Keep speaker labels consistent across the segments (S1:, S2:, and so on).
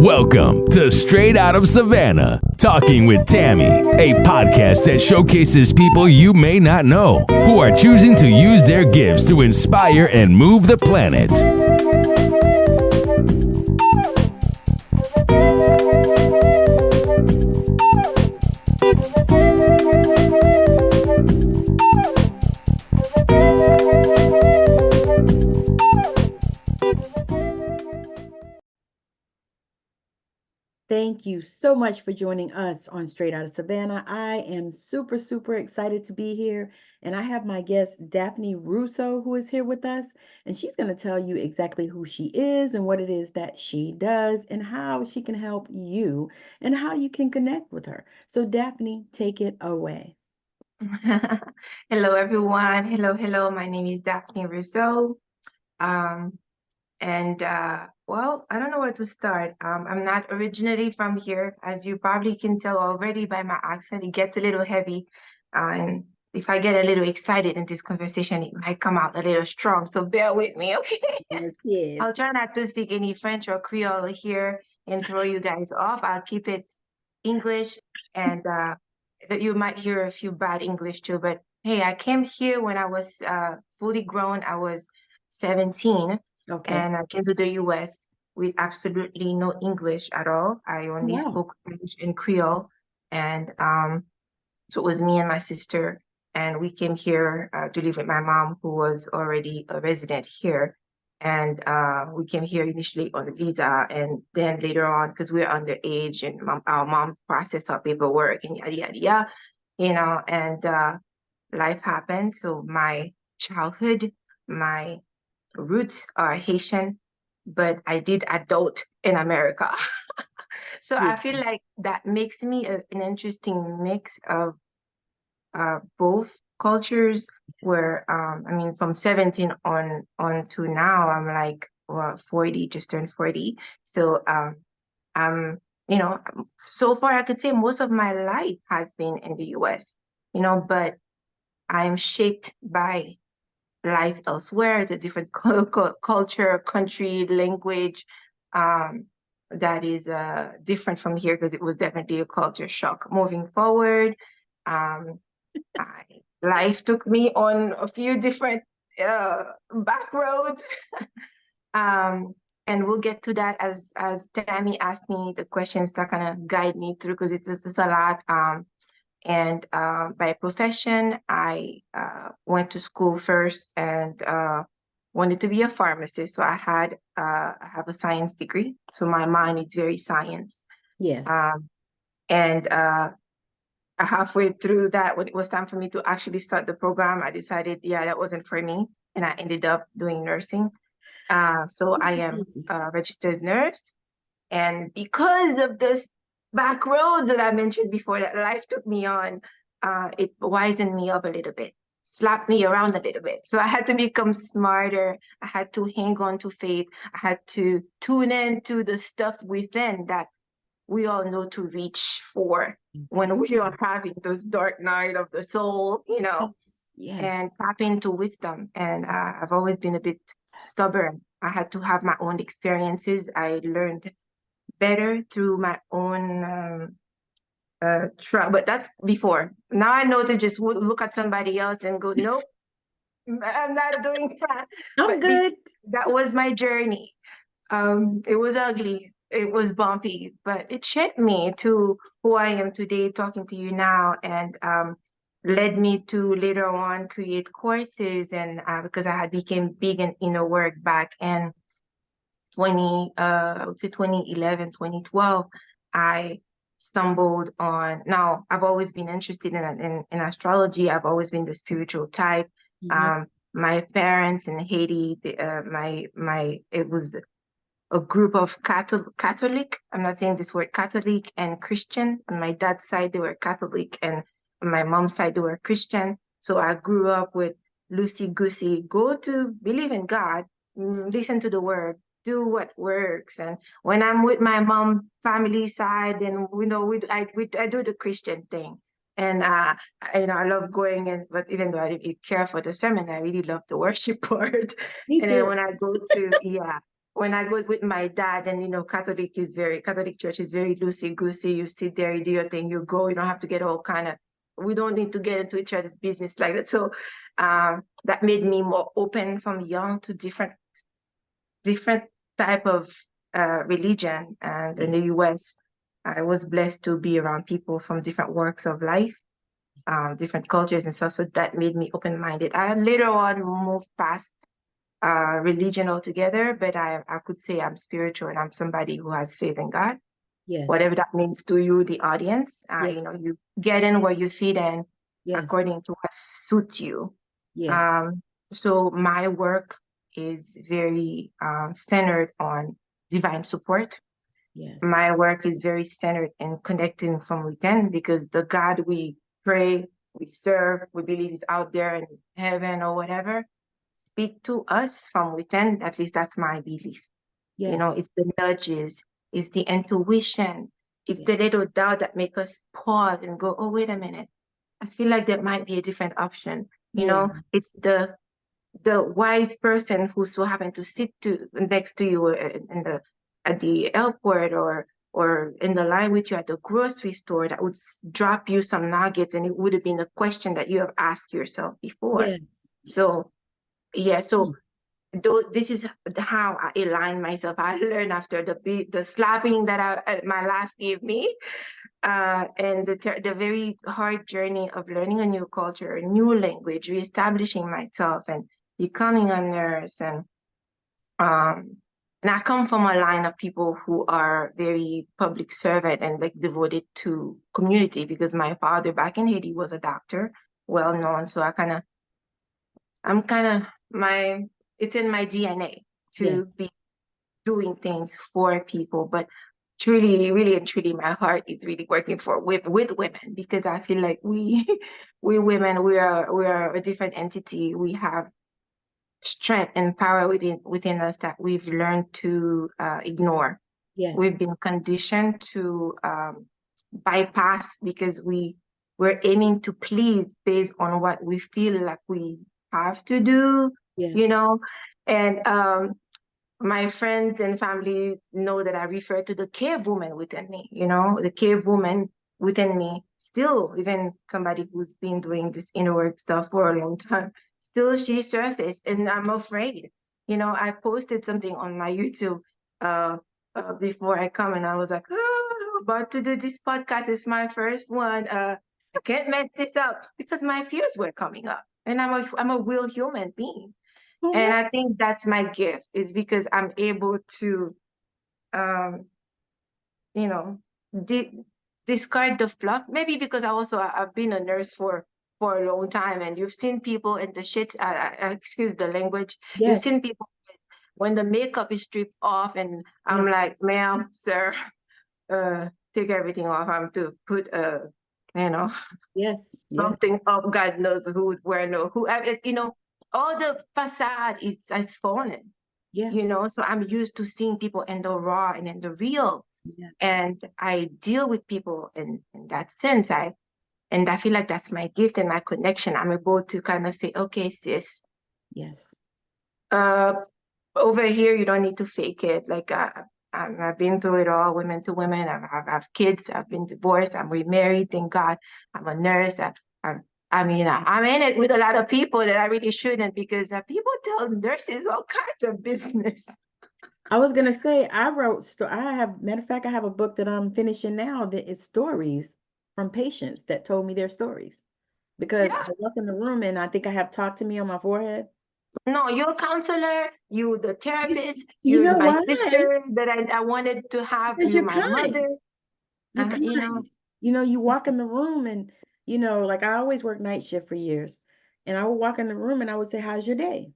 S1: Welcome to Straight Out of Savannah, Talking with Tammy, a podcast that showcases people you may not know who are choosing to use their gifts to inspire and move the planet.
S2: Thank you so much for joining us on Straight Out of Savannah. I am super excited to be here. And I have my guest, Daphne Rousseau, who is here with us. And she's going to tell you exactly who she is and what it is that she does and how she can help you and how you can connect with her. So, Daphne, take it away.
S3: Hello, everyone. Hello. My name is Daphne Rousseau. Well, I don't know where to start. I'm not originally from here, as you probably can tell already by my accent. It gets a little heavy, and if I get a little excited in this conversation, it might come out a little strong. So bear with me, okay?
S2: Yes.
S3: I'll try not to speak any French or Creole here and throw you guys off. I'll keep it English, and that you might hear a few bad English too. But hey, I came here when I was fully grown. I was 17.
S2: Okay.
S3: And I came to the US with absolutely no English at all. I only spoke French and Creole. And so it was me and my sister. And we came here to live with my mom, who was already a resident here. And we came here initially on the visa. And then later on, because we were underage and our mom processed our paperwork and yada, and life happened. So my childhood, my roots are Haitian, but I did adult in America. So I feel like that makes me an interesting mix of both cultures where, from 17 on to now, I'm like, 40, just turned 40. So I'm, so far I could say most of my life has been in the US, but I'm shaped by life elsewhere. It's a different culture, country, language that is different from here, because it was definitely a culture shock. Moving forward, life took me on a few different back roads. And we'll get to that as Tammy asked me the questions that kind of guide me through, because it's a lot. And by profession, I went to school first and wanted to be a pharmacist. So I have a science degree. So my mind is very science.
S2: Yes.
S3: And halfway through that, when it was time for me to actually start the program, I decided, that wasn't for me. And I ended up doing nursing. So I am a registered nurse. And because of this back roads that I mentioned before that life took me on, it wisened me up a little bit, slapped me around a little bit. So I had to become smarter. I had to hang on to faith. I had to tune into the stuff within that we all know to reach for when we are having those dark night of the soul, and tap into wisdom. And I've always been a bit stubborn. I had to have my own experiences. I learned better through my own but that's before. Now I know to just look at somebody else and go, nope, I'm not doing that.
S2: I'm good.
S3: That was my journey. It was ugly. It was bumpy, but it shaped me to who I am today, talking to you now, and led me to later on create courses. And because I had became big in inner work back in I would say 2011, 2012, I stumbled on. Now, I've always been interested in astrology. I've always been the spiritual type. My parents in Haiti, it was a group of Catholic. I'm not saying this word, Catholic and Christian. On my dad's side, they were Catholic, and on my mom's side, they were Christian. So I grew up with loosey goosey, believe in God, listen to the word, do what works. And when I'm with my mom's family side, then I do the Christian thing. And I love going in, but even though I didn't really care for the sermon, I really love the worship part.
S2: Me
S3: And
S2: too.
S3: then when I go to when I go with my dad, and Catholic Church is very loosey goosey. You sit there, you do your thing, you go. You don't have to get all kind of. We don't need to get into each other's business like that. So that made me more open from young to different type of religion. And in the US, I was blessed to be around people from different walks of life, different cultures and stuff. So that made me open-minded. I later on moved past religion altogether, but I could say I'm spiritual and I'm somebody who has faith in God.
S2: Yes.
S3: Whatever that means to you, the audience,
S2: Yes.
S3: you get in where you fit in
S2: Yes.
S3: according to what suits you.
S2: Yes.
S3: So my work is very centered on divine support.
S2: Yes.
S3: My work is very centered in connecting from within, because the God we pray, we serve, we believe is out there in heaven or whatever, speak to us from within. At least that's my belief.
S2: Yes.
S3: It's the nudges, it's the intuition, it's the little doubt that make us pause and go, oh, wait a minute. I feel like that might be a different option. It's the wise person who so happened to sit next to you at the airport, or in the line with you at the grocery store, that would drop you some nuggets, and it would have been a question that you have asked yourself before.
S2: Yes.
S3: So this is how I align myself. I learned after the slapping that my life gave me, and the very hard journey of learning a new culture, a new language, reestablishing myself, and becoming a nurse. And I come from a line of people who are very public servant and like devoted to community, because my father back in Haiti was a doctor, well known. So it's in my DNA to be doing things for people. But truly, really and truly, my heart is really working with women, because I feel like we women, we are a different entity. We have strength and power within us that we've learned to ignore.
S2: Yes.
S3: We've been conditioned to bypass, because we're aiming to please based on what we feel like we have to do. And my friends and family know that I refer to the cave woman within me, the cave woman within me. Still, even somebody who's been doing this inner work stuff for a long time, still she surfaced, and I'm afraid. I posted something on my YouTube before I come, and I was like, about to do this podcast. Is my first one. I can't mess this up, because my fears were coming up, and I'm a real human being. And I think that's my gift, is because I'm able to, discard the fluff. Maybe because I've been a nurse for a long time, and you've seen people in the shit. Excuse the language.
S2: Yes.
S3: You've seen people when the makeup is stripped off, and I'm like, ma'am, sir, take everything off. I'm to put something up. God knows who, where, who. All the facade has fallen. So I'm used to seeing people in the raw and in the real. And I deal with people in that sense. And I feel like that's my gift and my connection. I'm able to kind of say, okay, sis.
S2: Yes.
S3: Over here, you don't need to fake it. Like I've been through it all, women to women. I have kids. I've been divorced. I'm remarried. Thank God. I'm a nurse. I'm in it with a lot of people that I really shouldn't, because people tell nurses all kinds of business.
S2: I was gonna say, matter of fact, I have a book that I'm finishing now that is stories from patients that told me their stories. Because I walk in the room and I think I have talk to me on my forehead.
S3: No, you're a counselor, you the therapist,
S2: you know
S3: my
S2: why?
S3: sister that I wanted to have,
S2: Because
S3: you
S2: you're
S3: my
S2: kind.
S3: mother.
S2: You're kind. You walk in the room and, like I always worked night shift for years. And I would walk in the room and I would say, how's your day?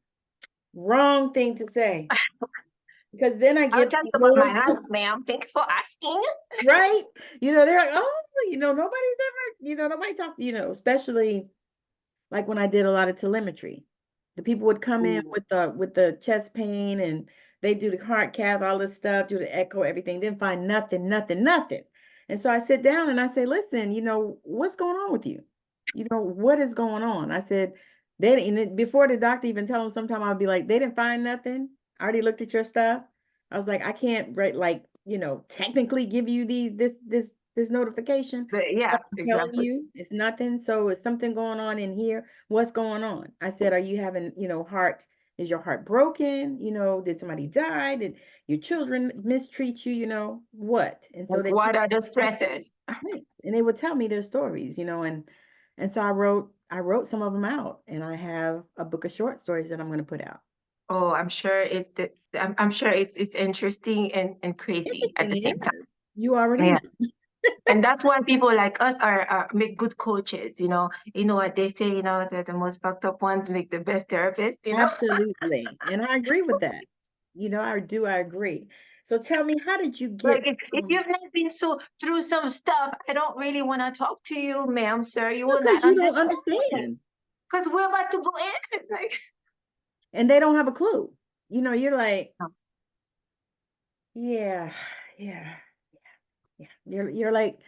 S2: Wrong thing to say. Because then I
S3: I'll
S2: get
S3: tell you about my life, ma'am. Thanks for asking.
S2: Right? They're like, oh, nobody's ever, nobody talked, especially like when I did a lot of telemetry. The people would come in with the chest pain, and they do the heart cath, all this stuff, do the echo, everything, didn't find nothing. And so I sit down and I say, listen, what's going on with you? What is going on? I said, before the doctor even tell them, sometime I'll be like, they didn't find nothing. I already looked at your stuff. I was like, I can't technically give you this notification.
S3: But yeah,
S2: But I'm telling
S3: exactly.
S2: you, it's nothing. So is something going on in here? What's going on? I said, are you having, is your heart broken? Did somebody die? Did your children mistreat you? What? And so
S3: Like,
S2: they
S3: what
S2: keep
S3: are the
S2: asking,
S3: stresses?
S2: right. And they would tell me their stories, and so I wrote some of them out, and I have a book of short stories that I'm going to put out.
S3: Oh, I'm sure it's interesting and crazy at the
S2: Interesting,
S3: same time.
S2: yeah. You already
S3: Yeah.
S2: know.
S3: And that's why people like us are make good coaches, you know. You know what they say, you know, the most fucked up ones make the best therapists, you know.
S2: Absolutely. And I agree with that. I agree. So tell me, how did you
S3: Like
S2: get
S3: if you've not been so through some stuff, I don't really want to talk to you, ma'am, sir. You will
S2: because
S3: not
S2: you don't
S3: understand
S2: understand
S3: because we're about to go in. Like,
S2: and they don't have a clue. You're like, yeah, yeah, yeah. You're like,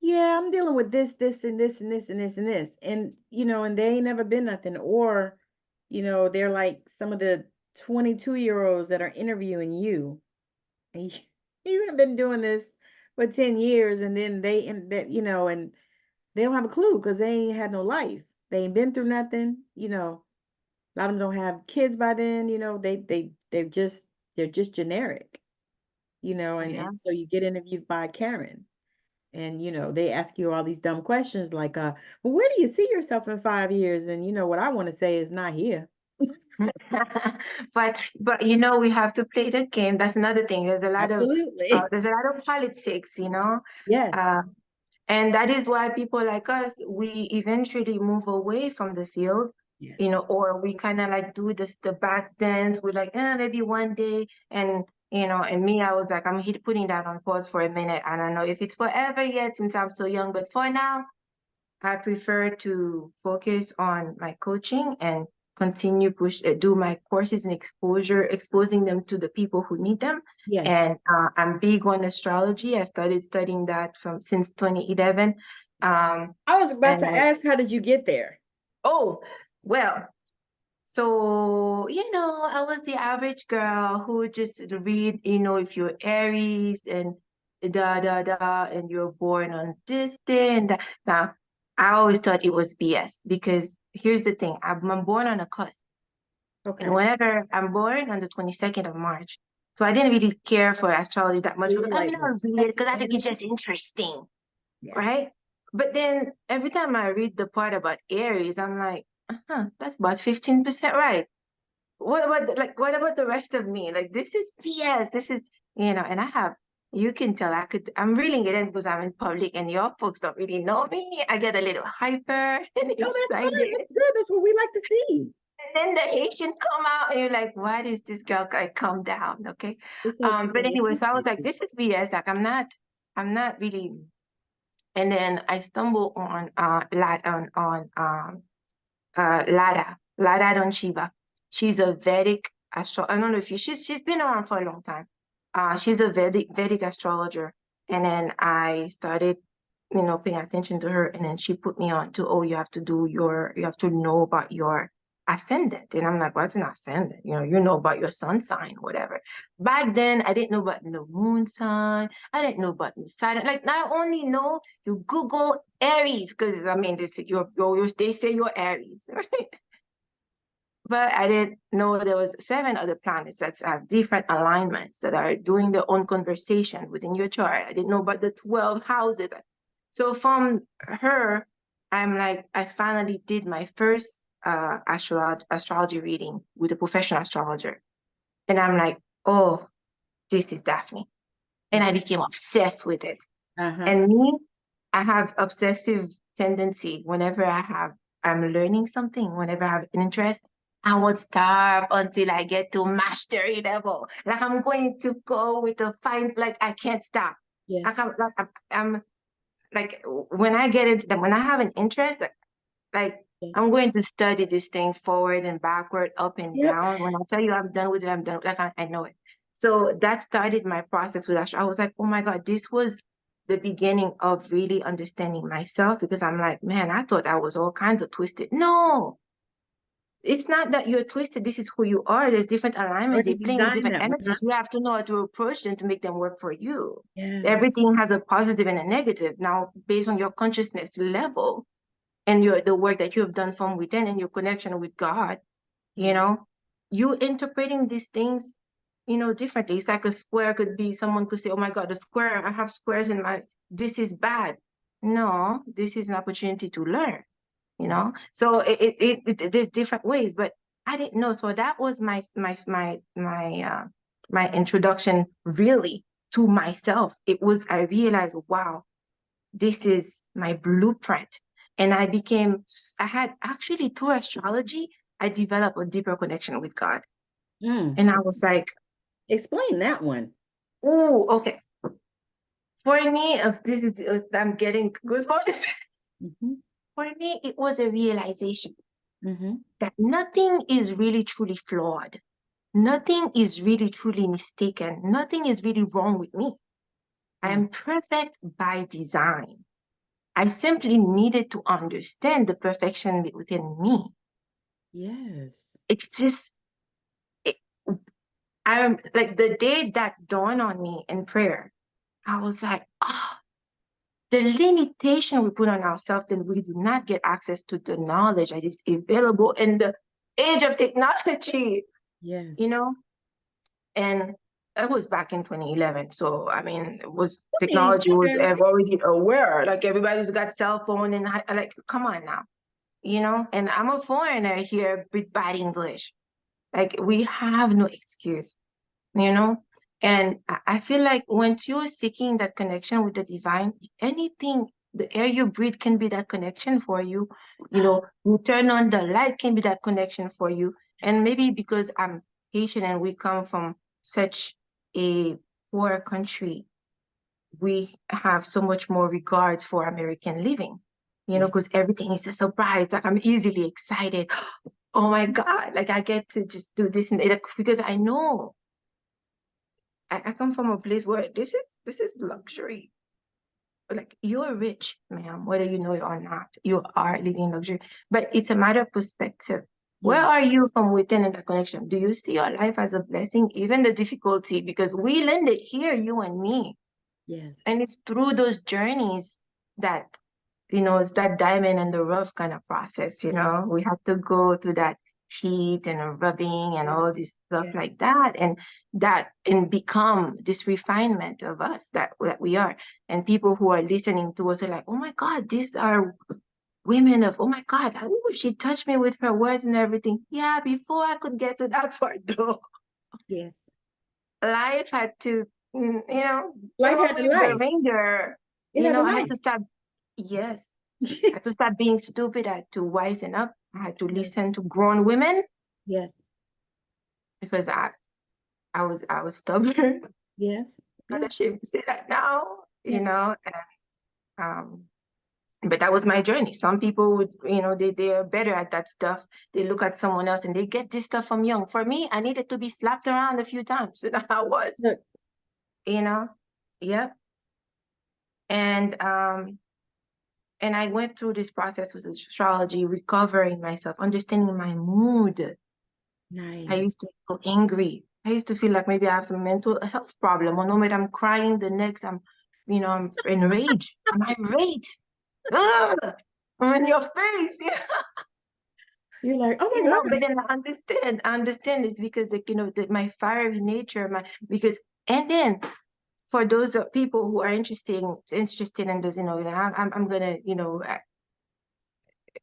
S2: yeah, I'm dealing with this, and this, and this, and this, and this. And they ain't never been nothing. Or, they're like some of the 22-year-olds that are interviewing you. And you have been doing this for 10 years, and then and they don't have a clue because they ain't had no life. They ain't been through nothing. A lot of them don't have kids by then. They're just generic. And
S3: yeah.
S2: so you get interviewed by Karen, and they ask you all these dumb questions like, well, where do you see yourself in 5 years? And what I want to say is not here.
S3: But you know, we have to play the game. That's another thing.
S2: Absolutely.
S3: There's a lot of politics, you know.
S2: Yes.
S3: Uh, And that is why people like us, we eventually move away from the field,
S2: Yes.
S3: you know, or we kind of like do this, the back dance. We're like, maybe one day. And, you know, and me, I was like, putting that on pause for a minute. I don't know if it's forever yet since I'm so young, but for now, I prefer to focus on my coaching and continue do my courses and exposing them to the people who need them.
S2: Yes.
S3: And I'm big on astrology. I started studying that from since 2011.
S2: I was about
S3: And
S2: to ask, how did you get there?
S3: oh, well, so, you know, I was the average girl who would just read, you know, if you're Aries and da da da, and you're born on this day and that. Now, I always thought it was BS because here's the thing, I'm born on a cusp. And
S2: Okay.
S3: whenever I'm born on the 22nd of March, so I didn't really care for astrology that
S2: So
S3: much because
S2: you're
S3: I
S2: like,
S3: mean, I
S2: well,
S3: read it
S2: that's
S3: because I think it's
S2: energy.
S3: just interesting,
S2: Yeah.
S3: right? But then every time I read the part about Aries, I'm like, that's about 15% right. What about the rest of me? Like this is BS. This is, you know, and you can tell I'm reeling it in because I'm in public and your folks don't really know me. I get a little hyper and
S2: No, that's
S3: excited.
S2: fine. That's good. That's what we like to see.
S3: And then the Haitian come out and you're like, what is this girl? I calm down, okay?
S2: It's
S3: But
S2: okay.
S3: anyway, so I was like, this is BS. Like I'm not really. And then I stumbled on Lada Don Shiva. She's a Vedic I don't know if she's been around for a long time. She's a Vedic astrologer. And then I started, you know, paying attention to her. And then she put me on to, oh, you have to know about your ascendant. And I'm like, what's an ascendant? You know about your sun sign, whatever. Back then, I didn't know about the moon sign. I didn't know about the Saturn. Like, I only know you Google Aries because I mean, they say you're Aries, right? But I didn't know there was 7 other planets that have different alignments that are doing their own conversation within your chart. I didn't know about the 12 houses. So from her, I'm like, I finally did my first astrology reading with a professional astrologer. And I'm like, oh, this is Daphne. And I became obsessed with it.
S2: Uh-huh.
S3: And me, I have obsessive tendency whenever I'm learning something, whenever I have an interest, I would starve until I get to mastery level. Like I'm going to go with a fine, like I can't stop.
S2: Yes.
S3: I'm like when I get into them, when I have an interest, like I'm
S2: Yes.
S3: going to study this thing forward and backward, up and
S2: Yep.
S3: down. When I tell you I'm done with it, I'm done. Like I know it. So that started my process with Asha. I was like, oh my God, this was the beginning of really understanding myself because I'm like, man, I thought I was all kinds of twisted. No, it's not that you're twisted. This is who you are. There's different alignment. They're
S2: Already
S3: playing with
S2: designed
S3: different
S2: that way.
S3: energies. You have to know how to approach them to make them work for you.
S2: Yes.
S3: Everything has a positive and a negative. Now, based on your consciousness level and the work that you have done from within and your connection with God, you know, you interpreting these things, you know, differently. It's like a square could be, someone could say, oh my God, the square, I have squares in my, this is bad. No, this is an opportunity to learn, you know? So there's different ways, but I didn't know. So that was my introduction really to myself. It was, I realized, wow, this is my blueprint. And I had actually, through astrology, I developed a deeper connection with God. And I was like,
S2: explain that one.
S3: oh, okay. For me, I'm getting goosebumps. For me, it was a realization that nothing is really truly flawed. Nothing is really truly mistaken. Nothing is really wrong with me. I am perfect by design. I simply needed to understand the perfection within me.
S2: Yes.
S3: It's just, I'm like, the day that dawned on me in prayer, I was like, oh, the limitation we put on ourselves, then we do not get access to the knowledge that is available in the age of technology.
S2: Yes.
S3: You know, and that was back in 2011. So, I mean, technology was already aware. Like, everybody's got cell phone and like, come on now, you know? And I'm a foreigner here with bad English. Like, we have no excuse, you know? And I feel like once you're seeking that connection with the divine, anything, the air you breathe can be that connection for you. You know, you turn on the light can be that connection for you. And maybe because I'm Haitian and we come from such a poor country, we have so much more regard for American living, you know, because everything is a surprise. Like, I'm easily excited. Oh my God, like, I get to just do this and that, because I know I come from a place where this is luxury. Like, you're rich, ma'am, whether you know it or not. You are living luxury. But it's a matter of perspective. Where are you from within in the connection? Do you see your life as a blessing, even the difficulty? Because we landed here, you and me.
S2: Yes.
S3: And it's through those journeys that, you know, it's that diamond in the rough kind of process, you know? We have to go through that heat and rubbing and all this stuff like that, and become this refinement of us that we are. And people who are listening to us are like, oh my God, these are women of, oh my God, ooh, she touched me with her words and everything. Yeah, before I could get to that part though.
S2: Yes.
S3: Life had to, you know,
S2: life
S3: throw
S2: had
S3: me
S2: a
S3: the
S2: life.
S3: ringer.
S2: It
S3: You
S2: had
S3: know,
S2: a
S3: I had
S2: life.
S3: to start, yes. I had to start being stupid. I had to wisen up. I had to listen to grown women.
S2: Yes.
S3: Because I was stubborn.
S2: Yes.
S3: I'm not ashamed to say that now, you know. And but that was my journey. Some people would, you know, they are better at that stuff. They look at someone else and they get this stuff from young. For me, I needed to be slapped around a few times. And I was, you know, yep. And I went through this process with astrology, recovering myself, understanding my mood.
S2: Nice.
S3: I used to feel angry. I used to feel like maybe I have some mental health problem. One moment I'm crying, the next I'm enraged. I'm irate. Ugh! I'm in your face. Yeah.
S2: You're like, oh my God.
S3: But then I understand it's because, like, you know, my fiery nature, and then for those people who are interested in this, you know, I'm gonna, you know,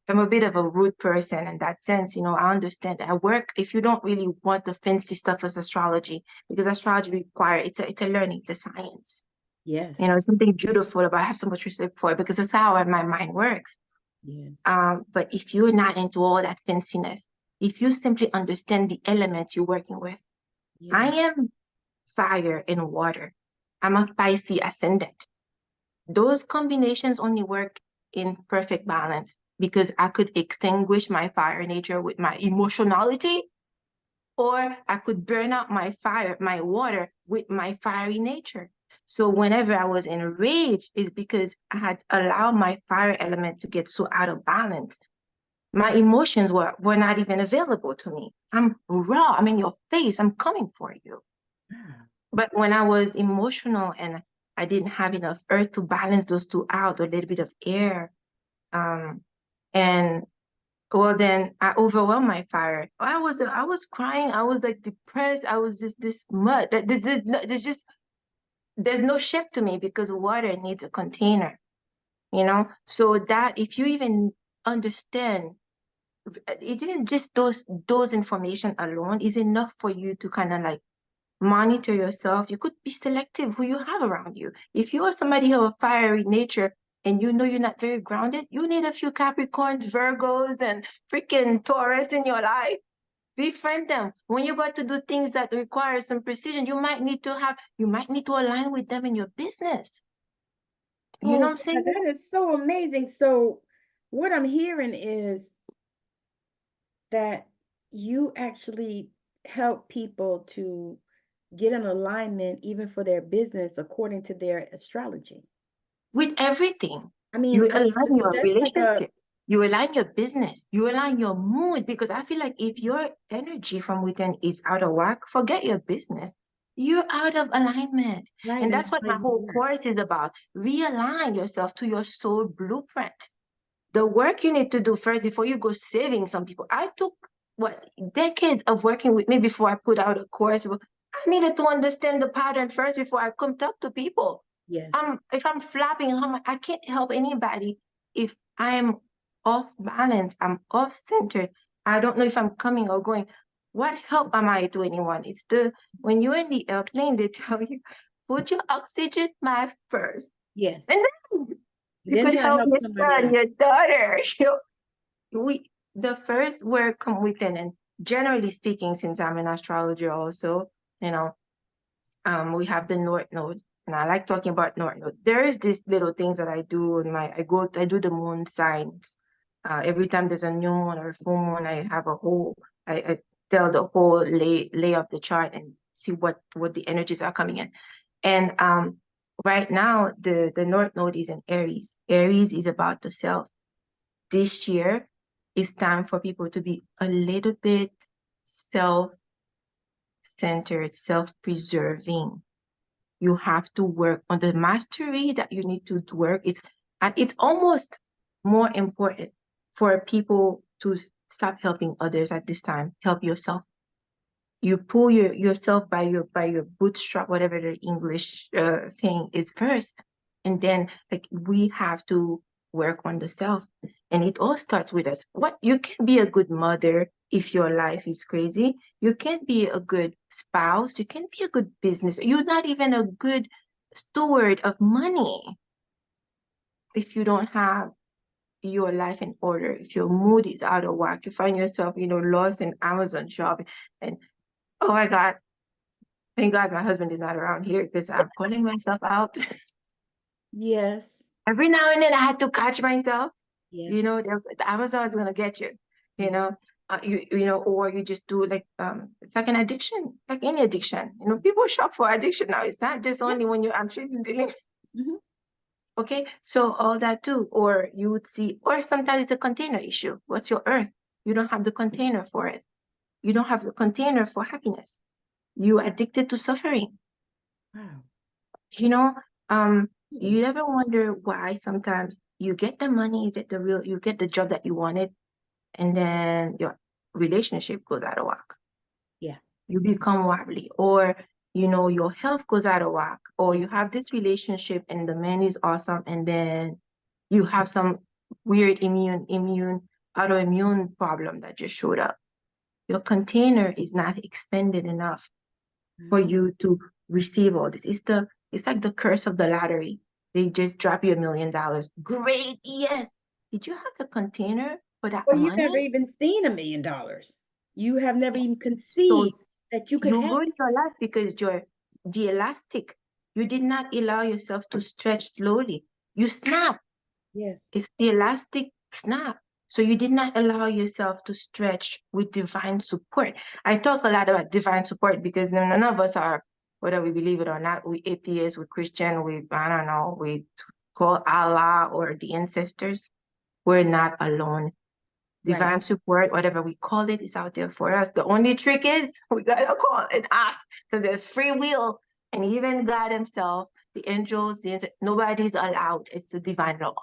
S3: I'm a bit of a rude person in that sense. You know, I understand that. I work, if you don't really want the fancy stuff as astrology, because astrology requires, it's a learning, it's a science.
S2: Yes.
S3: You know, it's something beautiful, but I have so much respect for it because that's how my mind works.
S2: Yes.
S3: But if you're not into all that fanciness, if you simply understand the elements you're working with, I am fire and water. I'm a Pisces ascendant. Those combinations only work in perfect balance because I could extinguish my fire nature with my emotionality, or I could burn out my fire, my water, with my fiery nature. So whenever I was enraged, is because I had allowed my fire element to get so out of balance. My emotions were not even available to me. I'm raw. I'm in your face. I'm coming for you. But when I was emotional and I didn't have enough earth to balance those two out, or a little bit of air, and well, then I overwhelmed my fire. I was crying. I was like depressed. I was just this mud. There's no shape to me because water needs a container, you know? So that if you even understand, it didn't just those information alone is enough for you to kind of like monitor yourself. You could be selective who you have around you. If you are somebody who have a fiery nature and you know you're not very grounded, you need a few Capricorns, Virgos, and freaking Taurus in your life. Befriend them. When you're about to do things that require some precision, you might need to align with them in your business. You know
S2: Oh,
S3: what I'm saying?
S2: that is so amazing. So, what I'm hearing is that you actually help people to get an alignment even for their business according to their astrology.
S3: With everything.
S2: I
S3: You
S2: mean,
S3: align your
S2: that's like a
S3: relationship, you align your business, you align your mood. Because I feel like if your energy from within is out of whack, forget your business. You're out of alignment.
S2: right,
S3: And
S2: and
S3: that's
S2: that's
S3: what
S2: how
S3: my
S2: you
S3: whole
S2: work.
S3: course is about. Realign yourself to your soul blueprint. The work you need to do first before you go saving some people. I took what decades of working with me before I put out a course. I needed to understand the pattern first before I come talk to people.
S2: Yes,
S3: If I'm flapping, I can't help anybody if I am off balance, I'm off centered. I don't know if I'm coming or going. What help am I to anyone? It's when you're in the airplane, they tell you, put your oxygen mask first.
S2: yes.
S3: And then you
S2: Then
S3: could
S2: you'll
S3: help
S2: help
S3: your
S2: somebody
S3: son,
S2: else.
S3: your daughter. The first word come within, and generally speaking, since I'm an astrologer also, you know, we have the North Node, and I like talking about North Node. There is this little things that I do in I do the moon signs. Every time there's a new moon or a full moon, I tell the whole lay of the chart and see what the energies are coming in. And right now the North Node is in Aries. Aries is about the self. This year, it's time for people to be a little bit self-centered, self-preserving. You have to work on the mastery that you need to work. And it's almost more important for people to stop helping others at this time. Help yourself. You pull yourself by your bootstrap, whatever the English saying is first, and then like we have to work on the self, and it all starts with us. What you can be a good mother if your life is crazy. You can't be a good spouse. You can't be a good business. You're not even a good steward of money if you don't have your life in order. If your mood is out of whack, you find yourself, lost in Amazon shopping, and oh my God. Thank God my husband is not around here because I'm calling myself out.
S2: Yes,
S3: Every now and then I had to catch myself.
S2: yes.
S3: The Amazon's gonna get you. You
S2: Mhm.
S3: know, or you just do like it's like an addiction, like any addiction. People shop for addiction now. It's not just
S2: Yeah.
S3: only when you're actually dealing.
S2: Mhm.
S3: Okay, so all that too, or you would see, or sometimes it's a container issue. What's your earth? You don't have the container for it. You don't have the container for happiness. You addicted to suffering.
S2: Wow.
S3: You know,
S2: Hmm.
S3: you ever wonder why sometimes you get the money, you get the job that you wanted, and then your relationship goes out of whack.
S2: Yeah.
S3: You become wobbly, or your health goes out of whack, or
S2: Yeah.
S3: you have this relationship and the man is awesome, and then you have some weird autoimmune problem that just showed up. Your container is not expanded enough for
S2: Wow.
S3: you to receive all this. It's like the curse of the lottery. They just drop you $1 million. Great, yes. Did you have the container for that
S2: Well, you've never
S3: money?
S2: even seen $1 million. You have never even
S3: Yes. So
S2: conceived that you could
S3: you
S2: have.
S3: ruined your life because you're the elastic. You did not allow yourself to stretch slowly. You snap.
S2: Yes.
S3: It's the elastic snap. So you did not allow yourself to stretch with divine support. I talk a lot about divine support because none of us are, whether we believe it or not, we atheists, we Christian, I don't know, we call Allah or the ancestors. We're not alone. divine support, whatever we call it, is out there for us. The only trick is we gotta call and ask, because there's free will, and even God himself, the angels, nobody's allowed. It's the divine law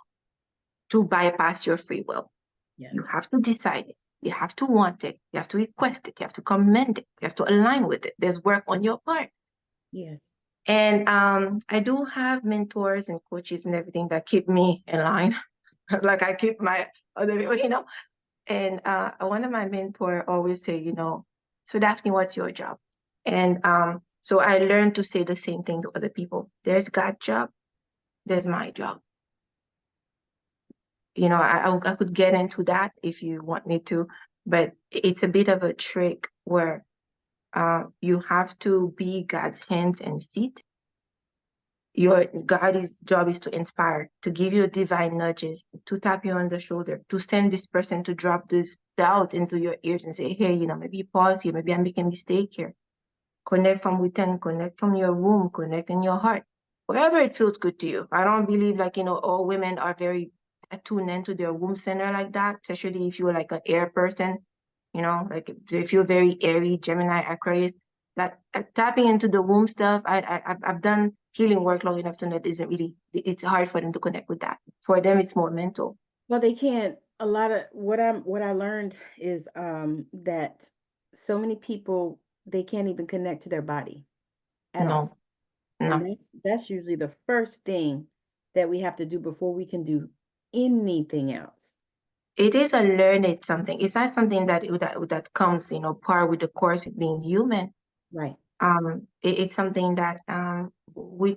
S3: to bypass your free will.
S2: Yes.
S3: You have to decide it. You have to want it. You have to request it. You have to commend it. You have to align with it. There's work on your part.
S2: Yes.
S3: And I do have mentors and coaches and everything that keep me in line. Like I keep my other, And one of my mentor always say, so Daphne, what's your job? And so I learned to say the same thing to other people. There's God's job. There's my job. I could get into that if you want me to, but it's a bit of a trick where you have to be God's hands and feet. God's job is to inspire, to give you divine nudges, to tap you on the shoulder, to send this person to drop this doubt into your ears and say, hey, maybe pause here, maybe I'm making a mistake here. Connect from within, connect from your womb, connect in your heart, wherever it feels good to you. I don't believe all women are very attuned into their womb center like that, especially if you're like an air person, like if you're very airy, Gemini, Aquarius. That tapping into the womb stuff, I've done healing work long enough to know it's hard for them to connect with that. For them, it's more mental.
S2: Well, they can't. A lot of what I learned is that so many people, they can't even connect to their body at all.
S3: No.
S2: And that's usually the first thing that we have to do before we can do anything else.
S3: It is a learned something. It's not something that comes, par with the course of being human.
S2: Right.
S3: It's something that we,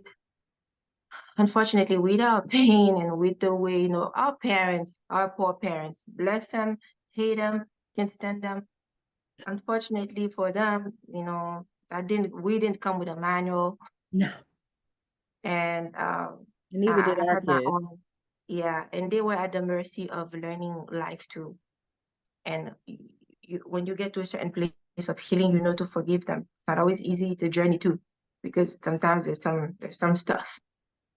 S3: unfortunately, with our pain and with the way, our parents, our poor parents, bless them, hate them, can't stand them. Unfortunately for them, we didn't come with a manual.
S2: No.
S3: And
S2: Neither did
S3: I
S2: our
S3: had my
S2: kids.
S3: own. Yeah, and they were at the mercy of learning life too. And when you get to a certain place of healing, you know to forgive them. It's not always easy. It's a journey too, because sometimes there's some stuff.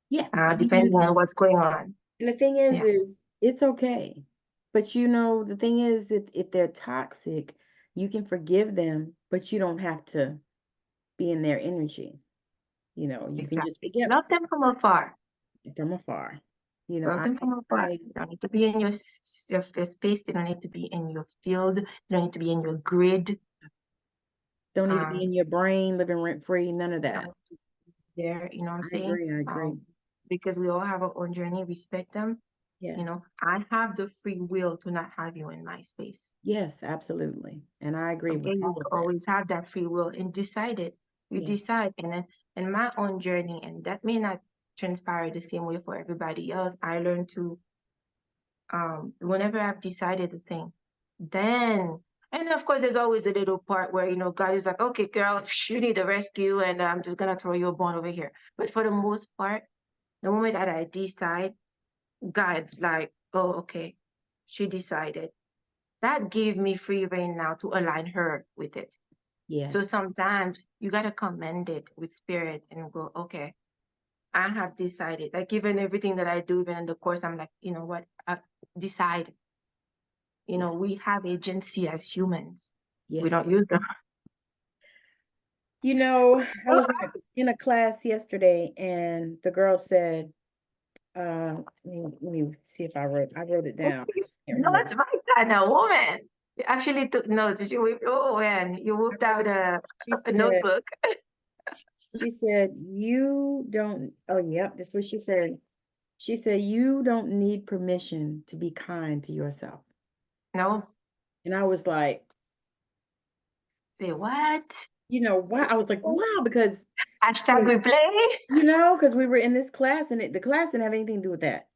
S2: Yeah.
S3: Depending on what's going on.
S2: And the thing is it's okay. But the thing is, if they're toxic, you can forgive them, but you don't have to be in their energy. You can just forgive
S3: Love them from afar.
S2: from afar.
S3: Love them from afar. You don't need to be in your space. They don't need to be in your field. They don't need to be in your grid.
S2: Don't need to be in your brain, living rent free. None of that.
S3: There, you know what I'm saying?
S2: I agree.
S3: Because we all have our own journey. Respect them.
S2: Yes.
S3: I have the free will to not have you in my space.
S2: Yes, absolutely. And I agree with all of that.
S3: Always have that free will and decide it. You decide. And then in my own journey, and that may not transpire the same way for everybody else, I learned to, whenever I've decided a thing, then, and of course, there's always a little part where, God is like, okay, girl, you need a rescue, and I'm just going to throw you a bone over here. But for the most part, the moment that I decide, God's like, oh, okay, she decided. That gave me free rein now to align her with it.
S2: Yeah.
S3: So sometimes you got to commend it with spirit and go, okay, I have decided. Like even everything that I do, even in the course, I'm like, you know what, I decide. We have agency as humans.
S2: Yes.
S3: We don't use them.
S2: I was in a class yesterday and the girl said, let me see if I wrote it down.
S3: No, it's my kind of woman. You actually took notes. You whipped out a notebook.
S2: She said, you don't, oh, yep, that's what she said. She said, you don't need permission to be kind to yourself.
S3: No.
S2: And I was like,
S3: say what?
S2: Wow. I was like, wow, because
S3: hashtag replay.
S2: Because we were in this class and the class didn't have anything to do with that.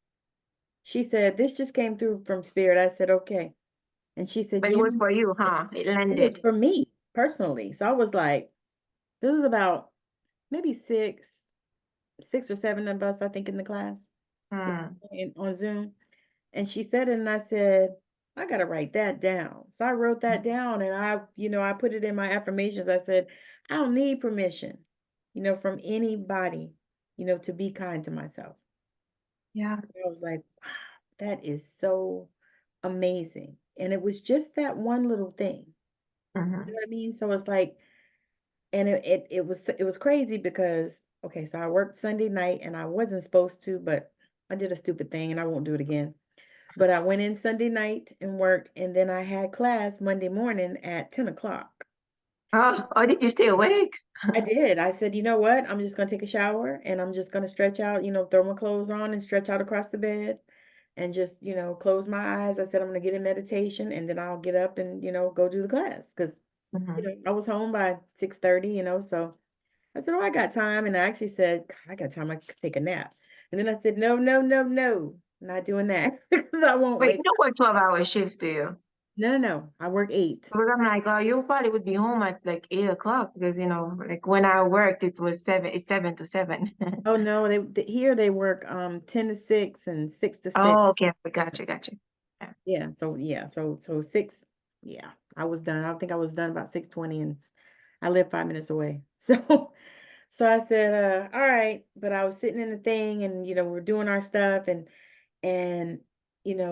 S2: She said, this just came through from spirit. I said, okay. And she said,
S3: but it was for you, huh? It landed.
S2: It was for me personally. So I was like, this is about maybe six or seven of us, I think, in the class on Zoom. And she said it, and I said, I got to write that down. So I wrote that down, and I put it in my affirmations. I said, I don't need permission, from anybody, to be kind to myself.
S3: Yeah.
S2: I was like, wow, that is so amazing. And it was just that one little thing. You know what I mean? So it's like, and it was crazy because, okay, so I worked Sunday night and I wasn't supposed to, but I did a stupid thing and I won't do it again. But I went in Sunday night and worked, and then I had class Monday morning at 10 o'clock.
S3: Oh, did you stay awake?
S2: I did. I said, you know what? I'm just going to take a shower and I'm just going to stretch out, throw my clothes on and stretch out across the bed and just, close my eyes. I said, I'm going to get in meditation and then I'll get up and, go do the class. Because, I was home by 6:30, so I said, oh, I got time. And I actually said, "God, I got time. I could take a nap." And then I said, no, no, no, no, not doing that. Because I won't
S3: Wait, you
S2: wake
S3: don't
S2: up.
S3: work 12-hour shifts, do you?
S2: No, no, no. I work 8.
S3: Because I'm like, oh, you probably would be home at like 8 o'clock because like when I worked, it's 7 to 7.
S2: Oh no, here they work 10 to 6 and 6 to 6.
S3: Oh, okay. Gotcha. Yeah.
S2: So 6, yeah, I was done. I think I was done about 6:20 and I live 5 minutes away. So I said, all right, but I was sitting in the thing and we're doing our stuff and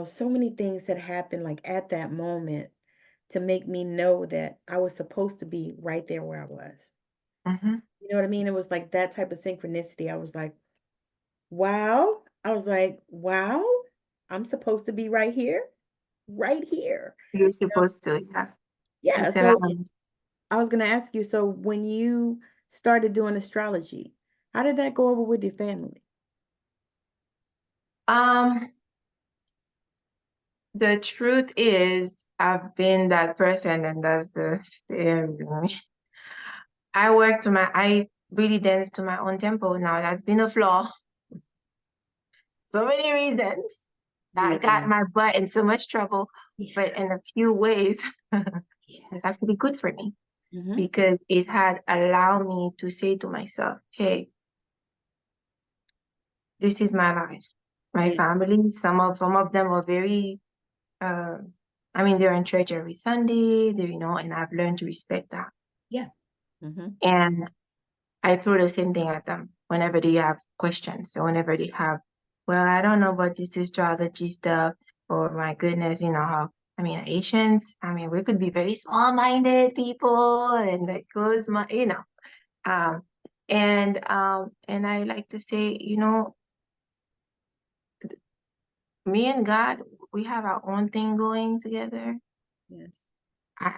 S2: so many things that happened like at that moment to make me know that I was supposed to be right there where I was. You know what I mean? It was like that type of synchronicity. I was like, wow. I was like, wow, I'm supposed to be right here, right here.
S3: You're
S2: You know?
S3: supposed to, yeah.
S2: Yeah.
S3: It's a
S2: So
S3: lot.
S2: I was going to ask you, so when you started doing astrology, how did that go over with your family?
S3: The truth is, I've been that person, and that's I really dance to my own tempo now. That's been a flaw. So many reasons. I got
S2: Yeah.
S3: my butt in so much trouble,
S2: Yeah.
S3: but in a few ways,
S2: Yeah.
S3: it's actually good for me
S2: Mm-hmm.
S3: because it had allowed me to say to myself, hey, this is my life. My
S2: Yeah.
S3: family, some of them are very they're in church every Sunday, and I've learned to respect that.
S2: Yeah. Mm-hmm.
S3: And I throw the same thing at them whenever they have questions. So whenever they have, well, I don't know about this astrology stuff, or my goodness, Asians, we could be very small-minded people and like close my, um, and I like to say, me and God, we have our own thing going together.
S2: Yes.
S3: I,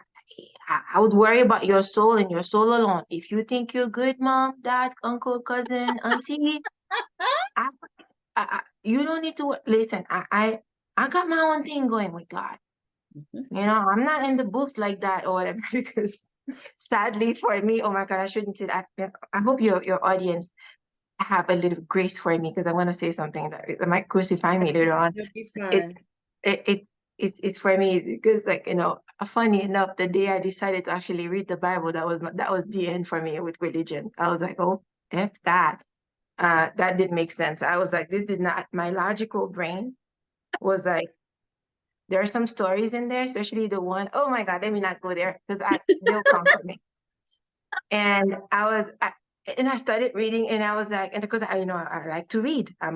S3: I would worry about your soul and your soul alone. If you think you're good, mom, dad, uncle, cousin, auntie, you don't need to listen. I got my own thing going with God.
S2: Mm-hmm.
S3: I'm not in the books like that or whatever because sadly for me, oh my God, I shouldn't say that. I hope your audience have a little grace for me because I want to say something that might crucify me later on.
S2: You'll be
S3: It
S2: fine.
S3: it, it it's for me because funny enough, the day I decided to actually read the Bible, that was the end for me with religion. I was like, oh, F that. That didn't make sense. I was like, this did not, my logical brain was like, there are some stories in there, especially the one, oh my God, let me not go there because they'll come for me. And I started reading and I was like, and because I like to read. I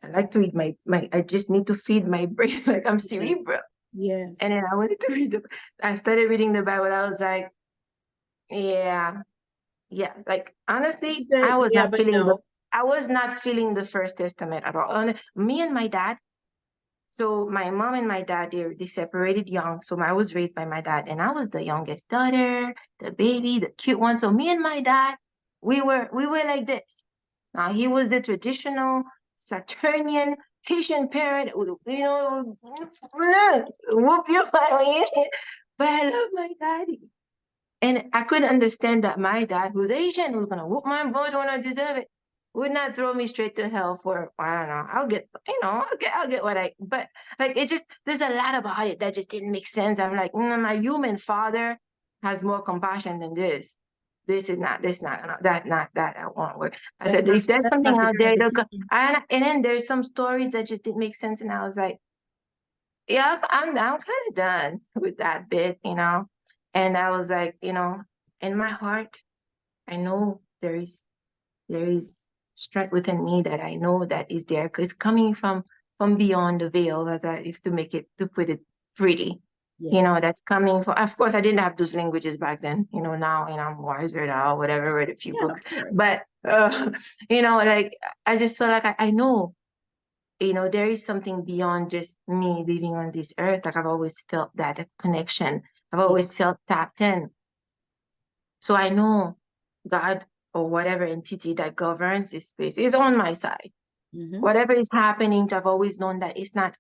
S3: like to read I just need to feed my brain like I'm
S2: Yes.
S3: cerebral.
S2: Yes.
S3: And then I wanted to I started reading the Bible. I was like, yeah, yeah. Like honestly,
S2: You said, yeah, but no.
S3: I was not feeling the First Testament at all. And me and my dad, so my mom and my dad, they separated young. So I was raised by my dad, and I was the youngest daughter, the baby, the cute one. So me and my dad, we were like this. Now he was the traditional Saturnian Haitian parent, whoop your money. But I love my daddy. And I couldn't understand that my dad, who's Asian, who's gonna whoop my butt when I deserve it, would not throw me straight to hell for I don't know. I'll get what but like it just there's a lot about it that just didn't make sense. I'm like, my human father has more compassion than this. This not that I won't work. I said if there's
S2: That's
S3: something
S2: not the
S3: out
S2: kind
S3: there,
S2: of
S3: look,
S2: teaching.
S3: and then there's some stories that just didn't make sense, and I was like, yeah, I'm kind of done with that bit. And I was like, in my heart, I know there is strength within me that I know that is there because coming from beyond the veil, as I if to make it to put it pretty. you know, that's coming from, of course, I didn't have those languages back then, you know, now, and I'm wiser now, whatever, read a few books. But, you know, like, I just feel like I know, you know, there is something beyond just me living on this earth. Like, I've always felt that connection. I've always felt tapped in. So I know God or whatever entity that governs this space is on my side. Whatever is happening, I've always known that it's not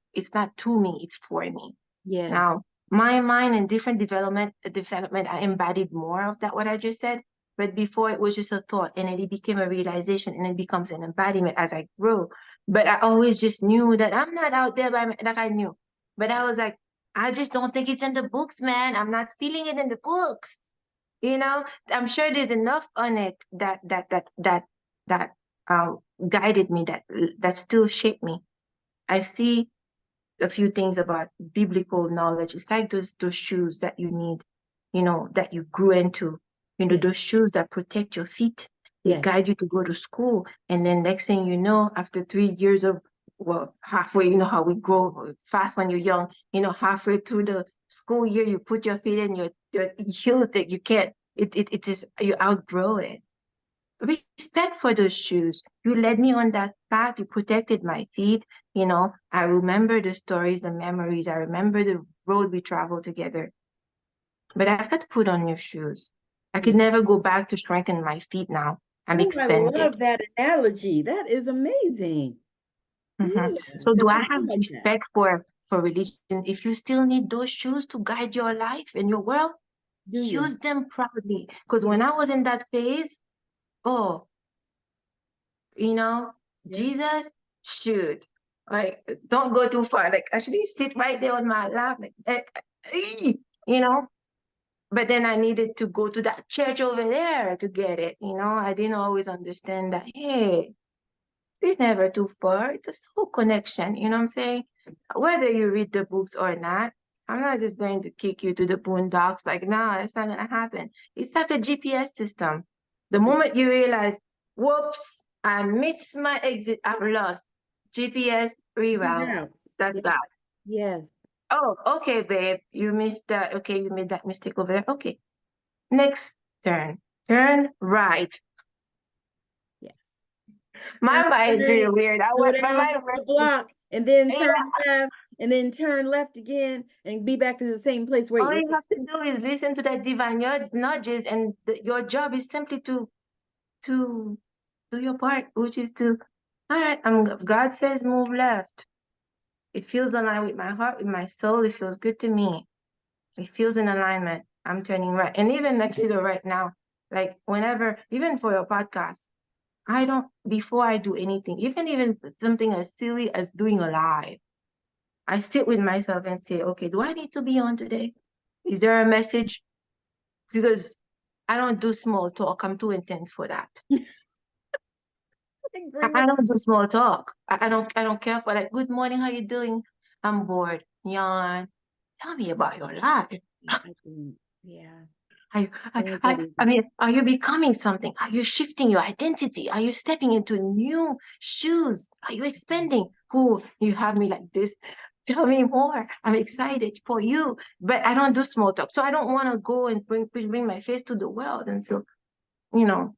S3: to me, it's for me.
S2: Yes.
S3: Now, my mind and different development, I embodied more of that, what I just said. But before, it was just a thought, and then it became a realization, and it becomes an embodiment as I grow. But I always just knew that I'm not out there by like I knew. But I was like, I just don't think it's in the books, man. I'm not feeling it in the books. You know, I'm sure there's enough on it that guided me, that still shaped me. I see a few things about biblical knowledge. It's like those shoes that you need, you know, that you grew into, you know, those shoes that protect your feet. They guide you to go to school. And then next thing you know, after 3 years of, well, halfway, you know how we grow fast when you're young, you know, halfway through the school year, you put your feet in your heels that you can't, it is, you outgrow it. Respect for those shoes. You led me on that path. You protected my feet. You know, I remember the stories, the memories. I remember the road we traveled together. But I've got to put on your shoes. I could never go back to shrinking my feet now. I'm expanded.
S2: I love that analogy. That is amazing.
S3: So do I have respect for religion? If you still need those shoes to guide your life and your world, use them proudly. Because when I was in that phase, oh, you know, Jesus, shoot, like, don't go too far. Like, actually sit right there on my lap, like, you know. But then I needed to go to that church over there to get it. You know, I didn't always understand that. Hey, it's never too far. It's a soul connection. You know what I'm saying? Whether you read the books or not, I'm not just going to kick you to the boondocks. Like, no, that's not gonna happen. It's like a GPS system. The moment you realize, whoops, I missed my exit, I've lost. GPS reroute. That's God.
S2: Yes.
S3: Oh, okay, babe. You missed that. Okay, you made that mistake over there. Okay. Next turn. Turn right.
S2: Yes.
S3: My mind is really weird. My mind
S2: the block and then turn left and then turn left again and be back to the same place where
S3: all you have to do is listen to that divine nudges, and your job is simply to do your part, which is to, all right, if God says move left, it feels aligned with my heart, with my soul, it feels good to me, it feels in alignment, I'm turning right. And even actually right now, like whenever, even for your podcast, before I do anything, even something as silly as doing a live, I sit with myself and say, okay, do I need to be on today? Is there a message? Because I don't do small talk. I'm too intense for that. I don't do small talk. I don't care for like, good morning, how you doing? I'm bored. Yawn. Tell me about your life.
S2: Yeah.
S3: I mean, are you becoming something? Are you shifting your identity? Are you stepping into new shoes? Are you expanding? Who you have me like this? Tell me more. I'm excited for you. But I don't do small talk. So I don't want to go and bring my face to the world. And so, you know,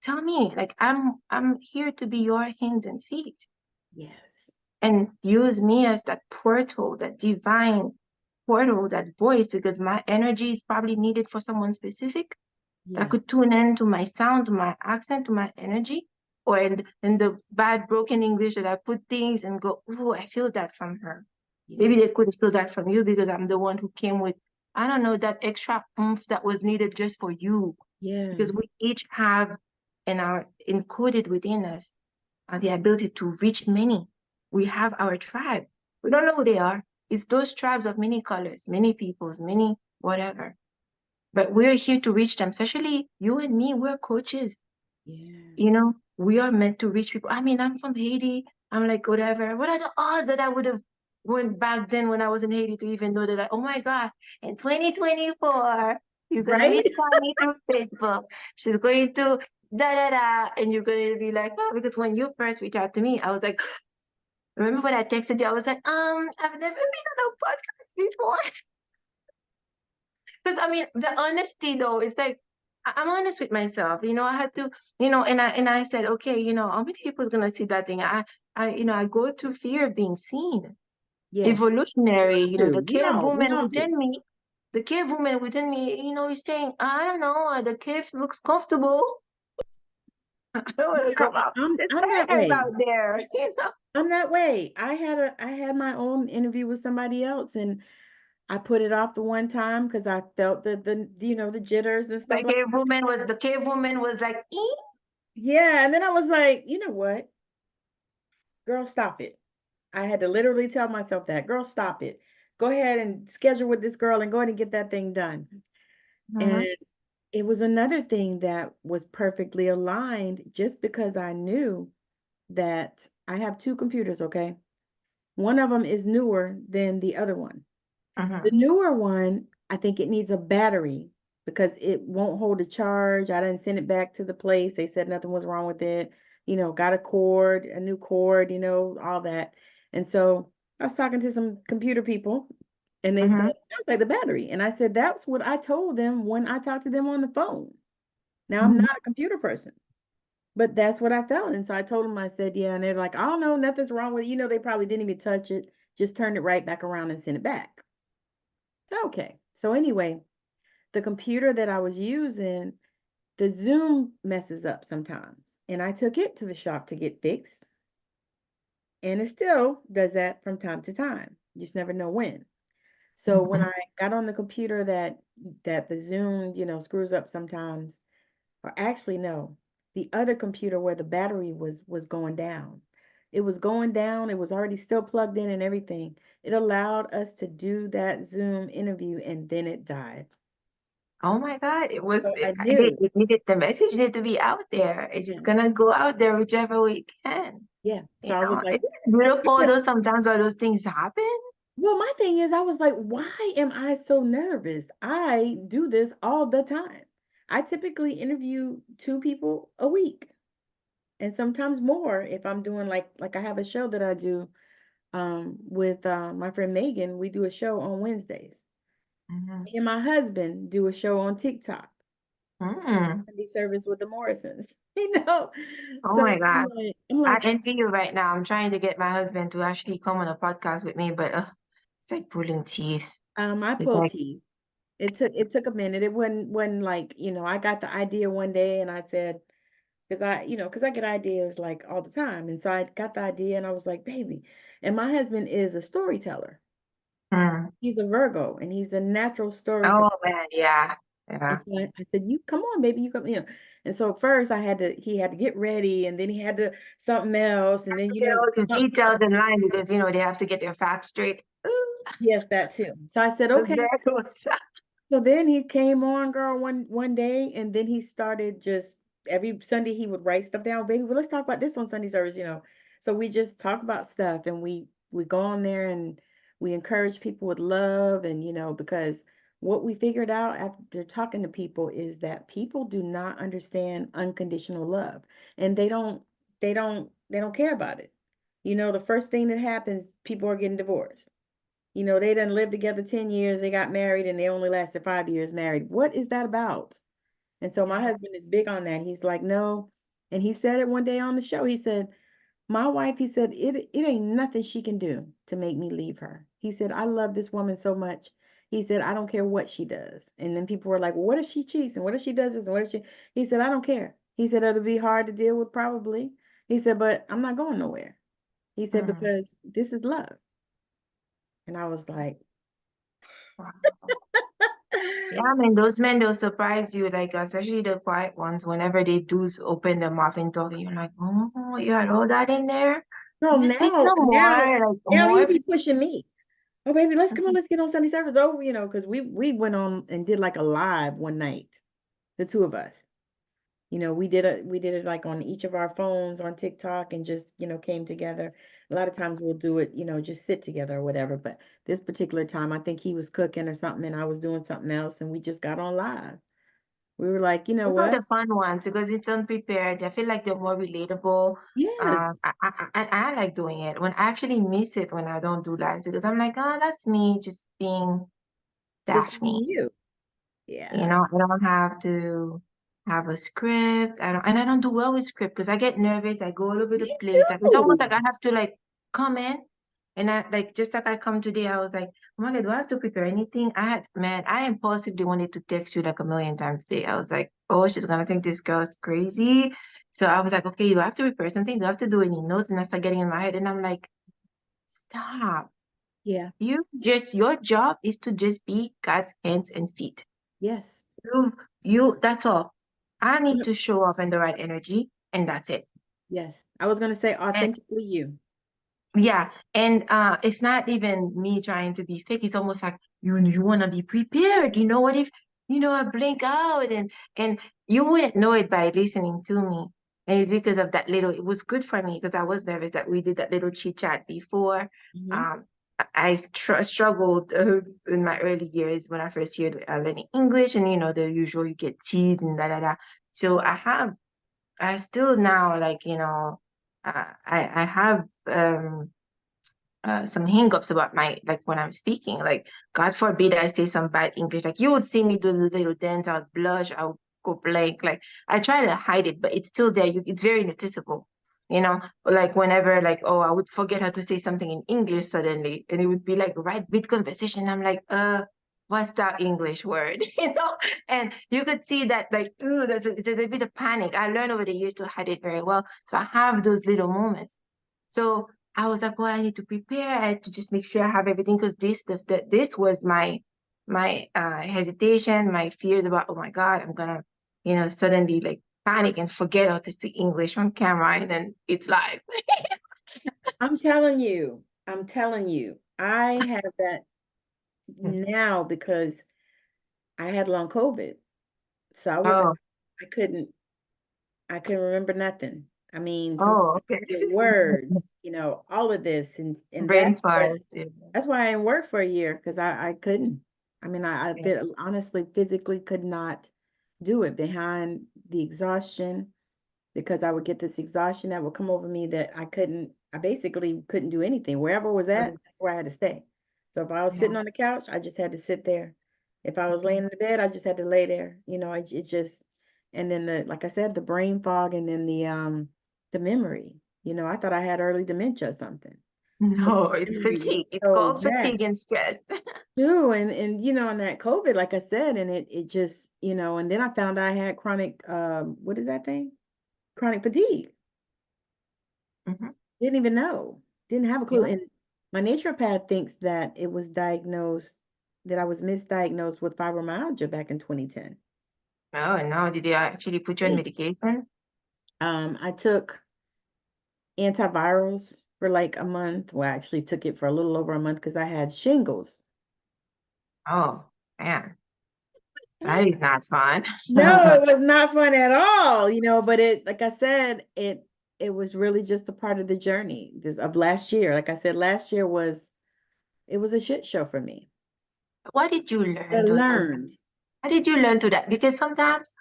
S3: tell me, like, I'm here to be your hands and feet.
S2: Yes.
S3: And use me as that portal, that divine portal, that voice, because my energy is probably needed for someone specific. I could tune in to my sound, to my accent, to my energy, or in the bad broken English that I put things and go, oh, I feel that from her. Maybe they couldn't feel that from you because I'm the one who came with, I don't know, that extra oomph that was needed just for you.
S2: Yeah.
S3: Because we each have and are encoded within us the ability to reach many. We have our tribe. We don't know who they are. It's those tribes of many colors, many peoples, many whatever. But we're here to reach them, especially you and me, we're coaches.
S2: Yeah.
S3: You know, we are meant to reach people. I mean, I'm from Haiti. I'm like, whatever. What are the odds that I would have went back then when I was in Haiti to even know that, oh my God, in 2024, you're going to meet Tommy through Facebook. She's going to da da da. And you're going to be like, oh, because when you first reached out to me, I was like, Remember when I texted you, I was like, I've never been on a podcast before. Because I mean, the honesty though is like I'm honest with myself. I had to, and I said, okay, how many people's gonna see that thing? I go through fear of being seen.
S2: Yes.
S3: Evolutionary, the
S2: We
S3: cave
S2: all
S3: woman
S2: do.
S3: within me, is saying, I don't know, the cave looks comfortable. I don't want to
S2: Girl,
S3: come out. There's
S2: I'm that
S3: tigers
S2: way.
S3: out there,
S2: I'm that way. I had my own interview with somebody else, and I put it off the one time because I felt the jitters and stuff like that.
S3: The cave woman was like,
S2: Yeah, and then I was like, you know what? Girl, stop it. I had to literally tell myself that, girl, stop it. Go ahead and schedule with this girl and go ahead and get that thing done. And
S3: Mhm,
S2: it was another thing that was perfectly aligned just because I knew that I have two computers, okay? One of them is newer than the other one. The
S3: mhm,
S2: newer one, I think it needs a battery because it won't hold a charge. I didn't send it back to the place. They said nothing was wrong with it. Got a new cord, all that. And so I was talking to some computer people and they said,
S3: mhm,
S2: sounds like the battery. And I said, that's what I told them when I talked to them on the phone. Now I'm
S3: mhm.
S2: not a computer person, but that's what I felt. And so I told them, I said, yeah. And they're like, oh no, nothing's wrong with it. They probably didn't even touch it, just turned it right back around and sent it back. Okay. So anyway, the computer that I was using, the Zoom messes up sometimes. And I took it to the shop to get fixed. And it still does that from time to time. You just never know when. So when
S3: Mhm.
S2: I got on the computer that the Zoom, screws up sometimes, or actually no, the other computer where the battery was going down. It was going down, it was already still plugged in and everything. It allowed us to do that Zoom interview and then it died.
S3: Oh my God,
S2: So I knew.
S3: the message needed to be out there. It's
S2: Yeah.
S3: gonna go out there whichever way it can.
S2: Yeah. So I was like,
S3: It's beautiful
S2: because
S3: though sometimes all those things happen.
S2: well, my thing is, I was like, why am I so nervous? I do this all the time. I typically interview two people a week and sometimes more if I'm doing like I have a show that I do with my friend Megan. We do a show on Wednesdays.
S3: Mhm.
S2: Me and my husband do a show on TikTok,
S3: Mm.
S2: Sunday service with the Morrisons. You know,
S3: Oh
S2: so
S3: my God.
S2: I'm
S3: I
S2: like,
S3: envy you right now. I'm trying to get my husband to actually come on a podcast with me, but it's like pulling teeth.
S2: I
S3: It's
S2: pull
S3: like,
S2: teeth. It took a minute. It wasn't like, I got the idea one day and I said, because I get ideas like all the time. And so I got the idea and I was like, baby. And my husband is a storyteller.
S3: mm.
S2: He's a Virgo and he's a natural storyteller.
S3: Oh man, yeah.
S2: And
S3: Yeah.
S2: so I said, you come on, baby, you come. And so first he had to get ready and then he had to something else. And then,
S3: To get all these
S2: something
S3: details
S2: else.
S3: in line because they have to get their facts straight. Ooh,
S2: Yes, that too. So I said,
S3: the
S2: okay.
S3: Virgos.
S2: So then he came on, girl, one day, and then he started just every Sunday he would write stuff down. Baby, well, let's talk about this on Sunday service. So we just talk about stuff, and we go on there and we encourage people with love, and because what we figured out after talking to people is that people do not understand unconditional love, and they don't care about it. The first thing that happens, people are getting divorced. They didn't live together 10 years, they got married, and they only lasted 5 years married. What is that about? And so my
S3: Yeah.
S2: husband is big on that. He's like, no. And he said it one day on the show. He said, my wife, he said, it ain't nothing she can do to make me leave her. He said, I love this woman so much. He said, I don't care what she does. And then people were like, well, what if she cheats? And what if she does this? And what if she? He said, I don't care. He said, it'll be hard to deal with probably. He said, but I'm not going nowhere. He said,
S3: Mm.
S2: because this is love. And I was like,
S3: Wow. Yeah, I mean, those men, they'll surprise you, like, especially the quiet ones, whenever they do open their mouth and talk, you're like, oh, you had all that in there?
S2: no,
S3: Can you speak some more? Like,
S2: now he
S3: more?
S2: be pushing me. Oh, baby, let's come on, let's get on Sunday service. Oh, because we went on and did like a live one night, the two of us. We did it like on each of our phones on TikTok and just, came together. A lot of times we'll do it, just sit together or whatever. But this particular time, I think he was cooking or something and I was doing something else and we just got on live. We were like, you know
S3: Those are
S2: what?
S3: the fun ones because it's unprepared. I feel like they're more relatable.
S2: Yes,
S3: I like doing it. When I actually miss it when I don't do lives because I'm like, oh, that's me just being
S2: just
S3: Daphne.
S2: being you. Yeah.
S3: You know, I don't have to have a script. I don't do well with script because I get nervous. I go all over the
S2: Me
S3: place. Like it's almost
S2: too.
S3: like I have to like come in and I like just like I come today, I was like, oh my God, do I have to prepare anything? I impulsively wanted to text you like a million times today. I was like, oh, she's gonna think this girl is crazy. So I was like, okay, do I have to prepare something? Do I have to do any notes? And I start getting in my head and I'm like, stop.
S2: Yeah.
S3: Your job is to just be God's hands and feet.
S2: Yes.
S3: That's all. I need to show up in the right energy, and that's it.
S2: Yes. I was gonna say
S3: And
S2: authentically you.
S3: yeah, and it's not even me trying to be fake. It's almost like you want to be prepared. You know what if I blink out and you wouldn't know it by listening to me. And it's because of that little. It was good for me because I was nervous that we did that little chit chat before.
S2: Hmm.
S3: Um, I struggled in my early years when I first started learning English, and the usual you get teased and da da da. So I still now like I have some hangups about my like when I'm speaking. Like, God forbid I say some bad English. Like you would see me do the little dance, I would blush, I would go blank. Like I try to hide it, but it's still there. It's very noticeable. Like whenever like, oh, I would forget how to say something in English suddenly, and it would be like right mid conversation. I'm like, what's that English word? And you could see that like, ooh, there's a bit of panic. I learned over the years to hide it very well. So I have those little moments. So I was like, well, I need to prepare. I had to just make sure I have everything because this was my hesitation, my fears about, oh my God, I'm gonna, suddenly like panic and forget how to speak English on camera, and then it's live.
S2: I'm telling you. I'm telling you. I have that now because I had long COVID. So
S3: Oh,
S2: I couldn't remember nothing. I mean, sometimes
S3: oh, okay.
S2: your words, all of this and
S3: Brain fart. Yeah.
S2: that's why I didn't work for a year because I couldn't. I mean,
S3: Yeah.
S2: honestly physically could not do it behind the exhaustion because I would get this exhaustion that would come over me that I basically couldn't do anything. Wherever I was at, that's where I had to stay. So if I was
S3: Yeah.
S2: sitting on the couch, I just had to sit there. If I was laying in the bed, I just had to lay there. It just, and then like I said, the brain fog and then the memory. I thought I had early dementia or something.
S3: No, it's
S2: Memory was
S3: fatigue. It's
S2: so
S3: called
S2: bad
S3: fatigue and stress.
S2: too. And and that COVID, like I said, and it just, and then I found I had chronic, what is that thing? Chronic fatigue.
S3: Mhm.
S2: Didn't even know. Didn't have a clue.
S3: Yeah.
S2: And my naturopath thinks that it was diagnosed, that I was misdiagnosed with fibromyalgia back in 2010.
S3: Oh, no. Did they actually put you on
S2: Yeah.
S3: medication?
S2: I took antivirals for like a month. Well, I actually took it for a little over a month because I had shingles.
S3: Oh, man. That is not fun.
S2: No, it was not fun at all, but like I said, it was really just a part of the journey of last year. Like I said, last year it was a shit show for me.
S3: What did you
S2: I
S3: learn though through that?
S2: learned.
S3: How did you learn through that? Because sometimes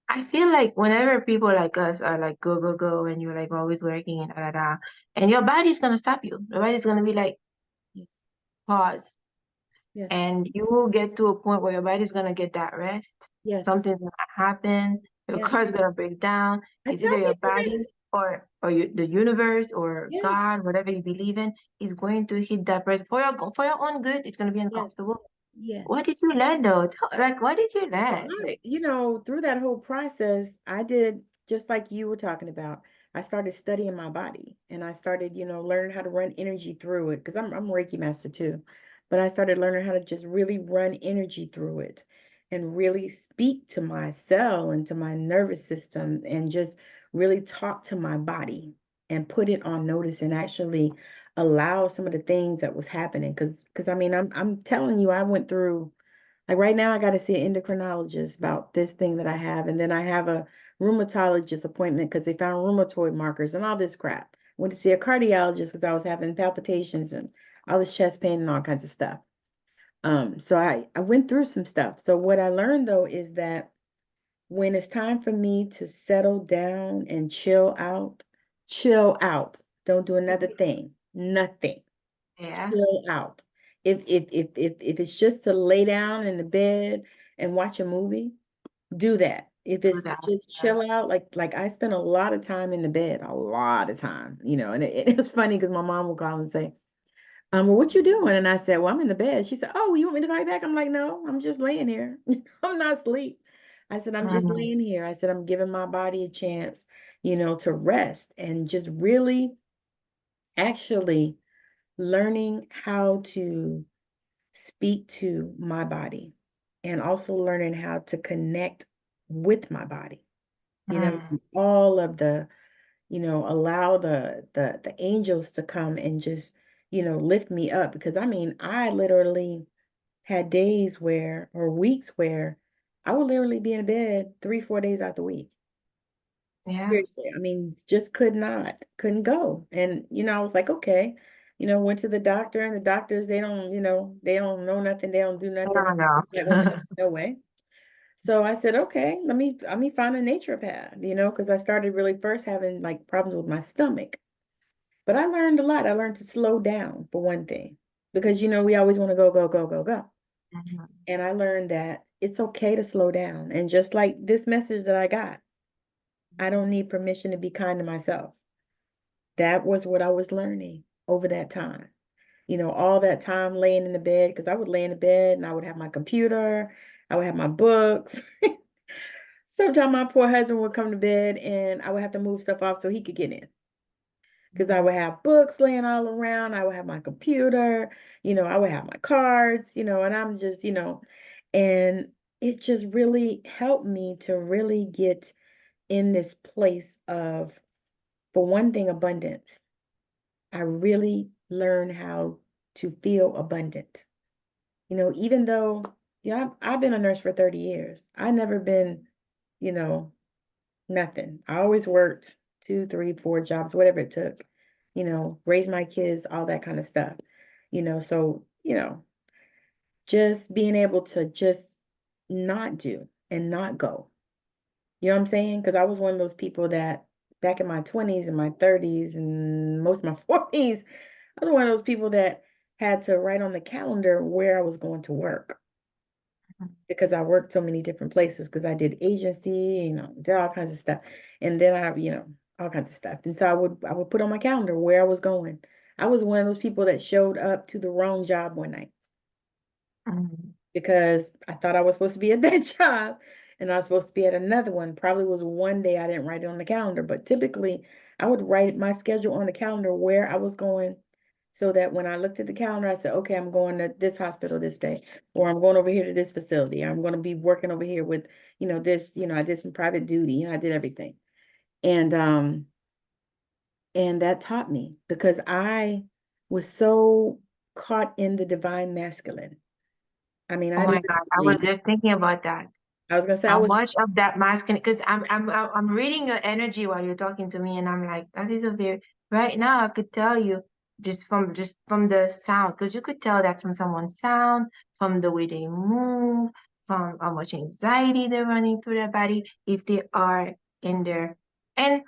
S3: I feel like whenever people like us are like go go go and you're like always working and da da da, and your body's gonna stop you. Your body's gonna be like
S2: Yes.
S3: pause,
S2: Yes.
S3: and you will get to a point where your body's gonna get that rest.
S2: Yes.
S3: Something's gonna happen. Your
S2: Yes.
S3: car's gonna break down.
S2: I
S3: It's
S2: tell
S3: either your
S2: people
S3: body
S2: that.
S3: the universe or
S2: Yes.
S3: God, whatever you believe in, is going to hit that rest for your own good. It's gonna be
S2: Yes.
S3: uncomfortable. What
S2: Yes.
S3: did you learn though? Like, what did you
S2: So
S3: learn?
S2: through that whole process, I did just like you were talking about. I started studying my body and I started, learning how to run energy through it because I'm Reiki master too. But I started learning how to just really run energy through it and really speak to my cell and to my nervous system and just really talk to my body and put it on notice and actually allow some of the things that was happening because I mean I'm telling you I went through like right now, I got to see an endocrinologist about this thing that I have. And then I have a rheumatologist appointment because they found rheumatoid markers and all this crap. Went to see a cardiologist because I was having palpitations and all this chest pain and all kinds of stuff. So I went through some stuff. So what I learned though is that when it's time for me to settle down and chill out, chill out. Don't do another thing. Nothing.
S3: Yeah.
S2: Chill out. If it's just to lay down in the bed and watch a movie, do that. If
S3: Do
S2: it's
S3: that.
S2: just chill out, like I spend a lot of time in the bed, a lot of time, and it was funny because my mom would call and say, well, what you doing? And I said, well, I'm in the bed. She said, oh, you want me to call you back? I'm like, no, I'm just laying here. I'm not asleep. I said, I'm just
S3: Mhm.
S2: laying here. I said, I'm giving my body a chance, to rest and just really actually learning how to speak to my body and also learning how to connect with my body.
S3: Mm.
S2: All of the, allow the angels to come and just, lift me up because I mean, I literally had days where or weeks where I would literally be in bed 3, 4 days out the week.
S3: Yeah.
S2: Seriously. I mean, just couldn't go. And, I was like, okay, went to the doctor and the doctors, they don't know nothing. They don't do nothing.
S3: No, no.
S2: Like, okay, no way. So I said, okay, let me find a naturopath, because I started really first having like problems with my stomach. But I learned a lot. I learned to slow down for one thing, because we always want to go, go, go, go, go.
S3: Mhm.
S2: And I learned that it's okay to slow down. And just like this message that I got, I don't need permission to be kind to myself. That was what I was learning over that time. All that time laying in the bed, because I would lay in the bed and I would have my computer, I would have my books. Sometimes my poor husband would come to bed and I would have to move stuff off so he could get in. Because I would have books laying all around. I would have my computer, I would have my cards, and I'm just, and it just really helped me to really get in this place of, for one thing, abundance. I really learned how to feel abundant. Even though, yeah, I've been a nurse for 30 years. I never been, you know, nothing. I always worked 2, 3, 4 jobs, whatever it took, raise my kids, all that kind of stuff. So, just being able to just not do and not go. You know what I'm saying? Because I was one of those people that back in my 20s and my 30s and most of my 40s, I was one of those people that had to write on the calendar where I was going to work because I worked so many different places because I did agency, did all kinds of stuff. And then all kinds of stuff. And so I would put on my calendar where I was going. I was one of those people that showed up to the wrong job one night
S3: Mhm.
S2: because I thought I was supposed to be at that job and I was supposed to be at another one. Probably was one day I didn't write it on the calendar, but typically I would write my schedule on the calendar where I was going so that when I looked at the calendar, I said, okay, I'm going to this hospital this day, or I'm going over here to this facility. I'm going to be working over here with, this, I did some private duty, I did everything. And that taught me because I was so caught in the divine masculine. I mean,
S3: Oh
S2: I
S3: my God, I was
S2: literally,
S3: just thinking about that.
S2: I was gonna say I
S3: How
S2: was
S3: much of that masculine? Because I'm reading your energy while you're talking to me, and I'm like, that is a very right now. I could tell you just from the sound, because you could tell that from someone's sound, from the way they move, from how much anxiety they're running through their body, if they are in there. And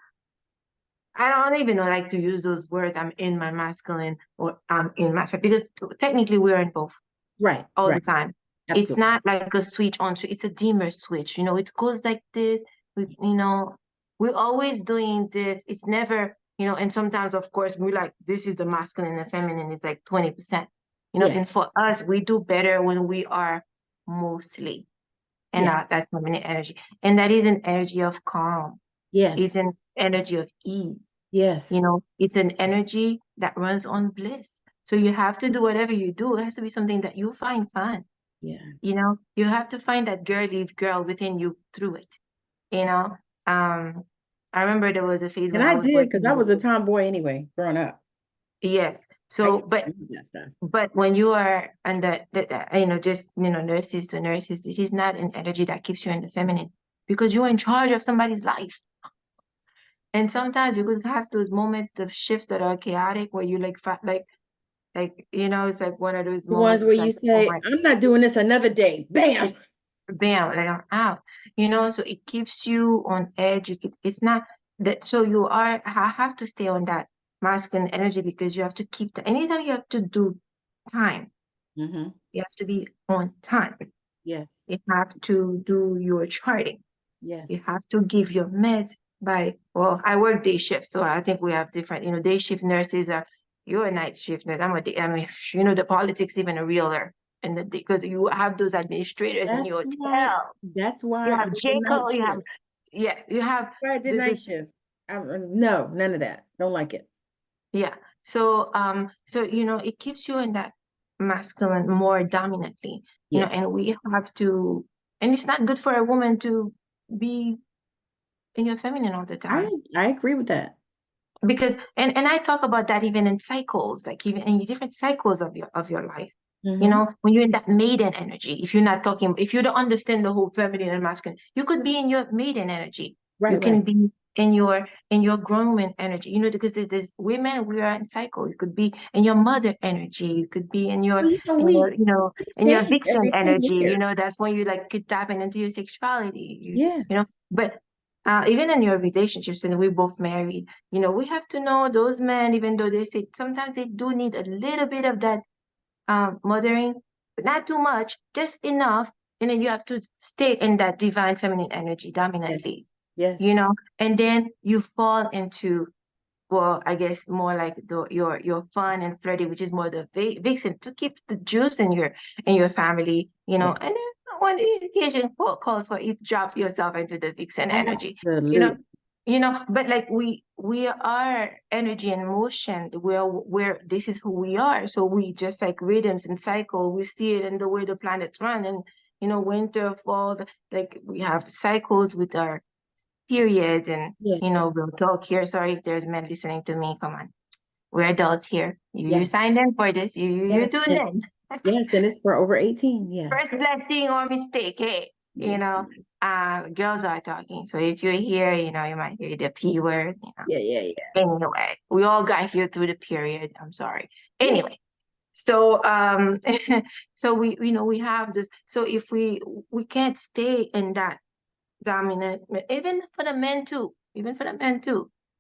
S3: I don't even know like to use those words. I'm in my masculine or I'm in my because technically we're in both
S2: right,
S3: all the
S2: right,
S3: time. It's
S2: absolutely.
S3: not like a switch on, it's a dimmer switch. It goes like this. We're always doing this. It's never, and sometimes, of course, we're like, this is the masculine and feminine is like 20%.
S2: Yeah,
S3: And for us, we do better when we are mostly, and
S2: yeah,
S3: that's feminine energy. And that is an energy of calm, it's
S2: yes,
S3: an energy of ease.
S2: yes,
S3: It's an energy that runs on bliss. So you have to do whatever you do. It has to be something that you find fun.
S2: yeah.
S3: You have to find that girly girl within you through it. You know, um, I remember there was a phase
S2: And
S3: when I
S2: I
S3: was
S2: did because
S3: working
S2: I
S3: with,
S2: was a tomboy anyway, growing up.
S3: yes.
S2: I
S3: So,
S2: used to
S3: but
S2: do that stuff.
S3: but when you are under just nurses to nurses, it is not an energy that keeps you in the feminine because you're in charge of somebody's life. And sometimes you could have those moments, the shifts that are chaotic, where you like it's like one of those
S2: The ones
S3: moments.
S2: where
S3: It's
S2: you
S3: like, oh
S2: say,
S3: my,
S2: I'm not doing this another day. Bam.
S3: bam, like I'm out, so it keeps you on edge. It's not that, so I have to stay on that masculine energy because you have to keep anytime you have to do time,
S2: Mm-hmm.
S3: you have to be on time.
S2: Yes.
S3: You have to do your charting. You
S2: Yes.
S3: have to give your meds well, I work day shift, so I think we have different, day shift nurses you're a night shift nurse. I mean, the politics even are realer. And because you have those administrators in your hotel.
S2: That's
S3: You
S2: why I
S3: have
S2: did night
S3: Jacob,
S2: shift.
S3: you have
S2: Why I did night
S3: the
S2: shift. No, none of that. Don't like it.
S3: yeah. So it keeps you in that masculine more dominantly,
S2: Yes.
S3: and we have to, and it's not good for a woman to be in your feminine all the
S2: I
S3: time.
S2: I agree with that.
S3: Because and I talk about that even in cycles, like even in different cycles of your life.
S2: Mm-hmm.
S3: When you're in that maiden energy, if you don't understand the whole feminine and masculine, you could be in your maiden energy. You
S2: Right,
S3: can
S2: right.
S3: be in your grown woman energy, because there's women, we are in cycle. You could be in your mother energy. You could be in your
S2: Well, we
S3: in your
S2: change
S3: vixen
S2: every 10
S3: energy.
S2: years.
S3: That's when you like keep tapping into your sexuality.
S2: Yes.
S3: But even in your relationships, and we're both married, we have to know those men, even though they say sometimes they do need a little bit of that mothering, but not too much, just enough. And then you have to stay in that divine feminine energy
S2: Yes.
S3: dominantly,
S2: Yes.
S3: and then you fall into, well, I guess more like your fun and flirty, which is more the vixen, to keep the juice in your family,
S2: Yes.
S3: and then when the occasion calls for you, drop yourself into the vixen energy, you know,
S2: Absolutely.
S3: but like we are energy and motion. We're this is who we are. So we just like rhythms and cycle. We see it in the way the planets run, and winter, fall. Like we have cycles with our periods, and
S2: Yeah.
S3: we'll talk here. Sorry if there's men listening to me. Come on, we're adults here. You
S2: Yes.
S3: signed in for this. You
S2: Yes.
S3: tune in.
S2: Yes. And it's for over 18. Yes.
S3: First blessing or mistake. Hey,
S2: Yes.
S3: girls are talking. So if you're here, you might hear the P word.
S2: Yeah. Yeah. Yeah.
S3: Anyway, we all got here through the period. I'm sorry.
S2: Yeah.
S3: Anyway, so so we have this. So if we can't stay in that dominant, even for the men too, like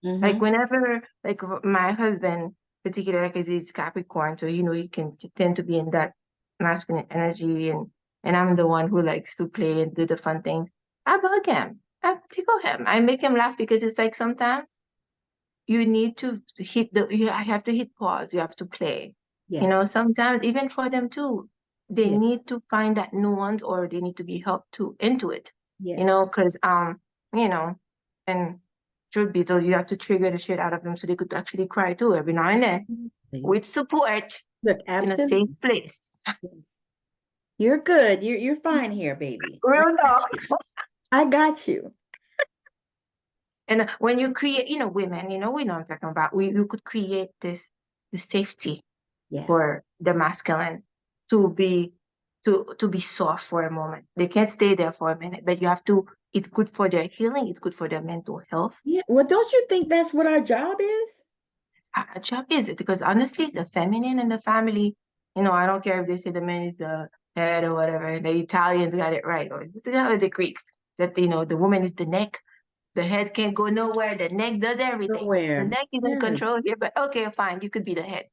S2: Mm-hmm.
S3: whenever, like my husband particularly, because he's Capricorn, so he can tend to be in that masculine energy, and I'm the one who likes to play and do the fun things. I bug him, I tickle him, I make him laugh, because it's like sometimes you need to I have to hit pause, you have to play.
S2: Yeah.
S3: Sometimes even for them too, they
S2: Yeah.
S3: need to find that nuance, or they need to be helped to into it.
S2: Yes.
S3: Because you know, and truth be told, you have to trigger the shit out of them so they could actually cry too every now and then,
S2: Absolutely.
S3: with support
S2: Look,
S3: in a safe
S2: absolutely.
S3: place.
S2: Yes. You're good. You're fine here, baby.
S3: Real talk.
S2: I got you.
S3: And when you create, women, we know what I'm talking about. You could create the safety
S2: Yes.
S3: for the masculine to be to be soft for a moment. They can't stay there for a minute, but you have to. It's good for their healing. It's good for their mental health.
S2: Yeah. Well, don't you think that's what our job is?
S3: Our job is it, because honestly, the feminine in the family, I don't care if they say the man is the head or whatever. The Italians got it right, or is it the Greeks that the woman is the neck. The head can't go nowhere. The neck does everything. The
S2: Nowhere.
S3: neck is in
S2: Yes.
S3: control here, but okay, fine. You could be the head.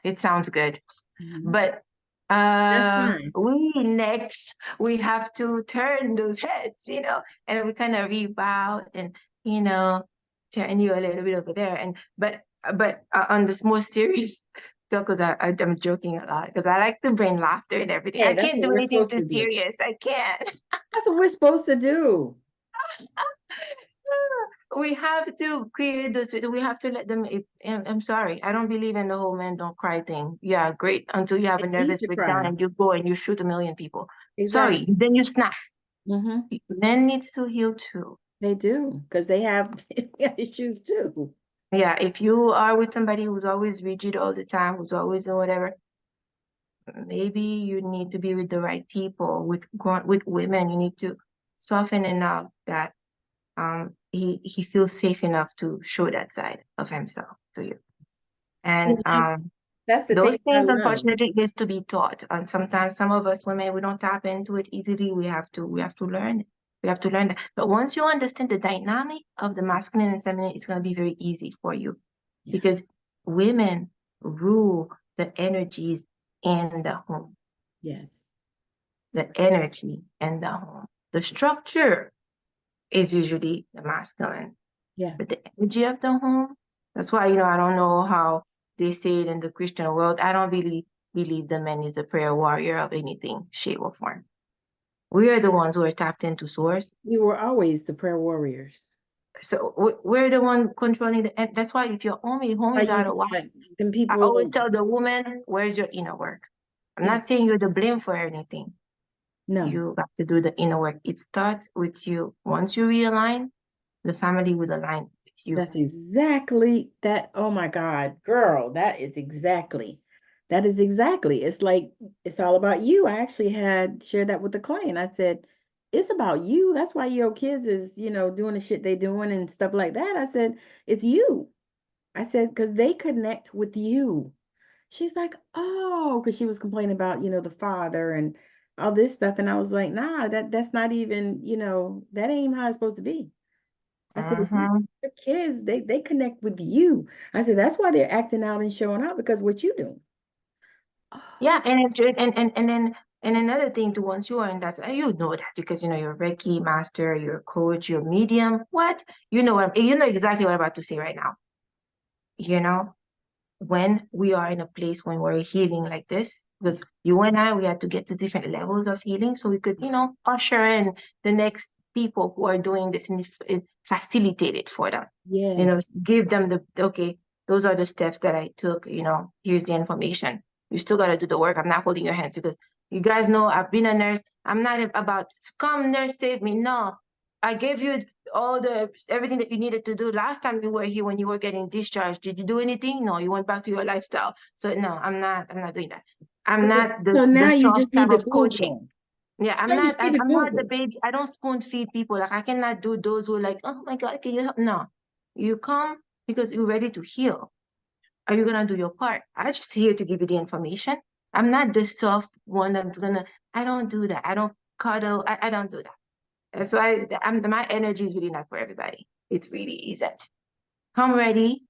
S3: It sounds good.
S2: Mhm.
S3: But
S2: That's fine.
S3: we have to turn those heads, and we kind of rebound and, you know, turn you a little bit over there. And but on this more serious talk, because I'm joking a lot, because I like to bring laughter and everything.
S2: Hey,
S3: I
S2: that's
S3: can't
S2: what
S3: do
S2: we're
S3: anything
S2: supposed
S3: too
S2: to do.
S3: serious. I can't.
S2: That's what we're supposed to do.
S3: We have to create this. We have to let them. I'm sorry. I don't believe in the whole men don't cry thing. Yeah, great. Until you have
S2: They
S3: a
S2: need
S3: nervous
S2: to
S3: breakdown
S2: cry.
S3: and you go and you shoot a million people. Sorry,
S2: Exactly.
S3: then you snap.
S2: Hmm.
S3: Men needs to heal too.
S2: They do, because they have issues too.
S3: Yeah, if you are with somebody who's always rigid all the time, who's always in whatever, maybe you need to be with the right people. With women, you need to soften enough that he feels safe enough to show that side of himself to you.
S2: You
S3: And
S2: know, That's the thing
S3: Those
S2: I
S3: things,
S2: learned.
S3: unfortunately, is to be taught. And sometimes some of us women, we don't tap into it easily. We have to learn. We have to learn that. But once you understand the dynamic of the masculine and feminine, it's going to be very easy for you
S2: Yeah.
S3: because women rule the energies in the home,
S2: Yes.
S3: the energy in the home. The structure is usually the masculine,
S2: Yeah.
S3: but the energy of the home, that's why, I don't know how they say it in the Christian world. I don't really believe the man is the prayer warrior of anything, shape, or form. We are the ones who are tapped into source.
S2: You were always the prayer warriors.
S3: So we're the one controlling the, and that's why if your home
S2: Why
S3: is out
S2: you
S3: of whack,
S2: like them
S3: I always
S2: people?
S3: tell the woman, where's your inner work? I'm
S2: Yeah.
S3: not saying you're to blame for anything.
S2: No.
S3: You have to do the inner work. It starts with you. Once you realign, the family will align with you.
S2: That's exactly that. Oh my God, girl, that is exactly. It's like it's all about you. I actually had shared that with the client. I said, it's about you. That's why your kids is, doing the shit they doing and stuff like that. I said, it's you. I said, because they connect with you. She's like, oh, because she was complaining about, the father and all this stuff. And I was like, nah, that's not even, that ain't how it's supposed to be. I said,
S3: Uh-huh.
S2: your kids, they connect with you. I said, that's why they're acting out and showing out because what you do.
S3: Yeah, and another thing too, once you are in that, and you know that because you're a Reiki master, you're a coach, you're a medium. What? You know exactly what I'm about to say right now. You know, when we are in a place when we're healing like this, because you and I, we had to get to different levels of healing so we could, usher in the next people who are doing this and facilitate it for them.
S2: Yes.
S3: Give them okay, those are the steps that I took, here's the information. You still got to do the work. I'm not holding your hands because you guys know I've been a nurse. I'm not about, come nurse, save me. No, I gave you everything that you needed to do last time you were here when you were getting discharged. Did you do anything? No, you went back to your lifestyle. So no, I'm not doing that. I'm
S2: So,
S3: not the
S2: so
S3: the
S2: now you
S3: soft
S2: just need
S3: type
S2: to
S3: of coaching.
S2: Google.
S3: Yeah,
S2: Now
S3: I'm
S2: you
S3: not
S2: just need
S3: I'm,
S2: to
S3: I'm not the
S2: Google.
S3: baby. I don't spoon feed people. Like I cannot do those who are like, oh my God, can you help? No. You come because you're ready to heal. Are you gonna do your part? I'm just here to give you the information. I'm not the soft one that's gonna, I don't do that. I don't cuddle. I don't do that. That's why my energy is really not for everybody. It really isn't. Come ready.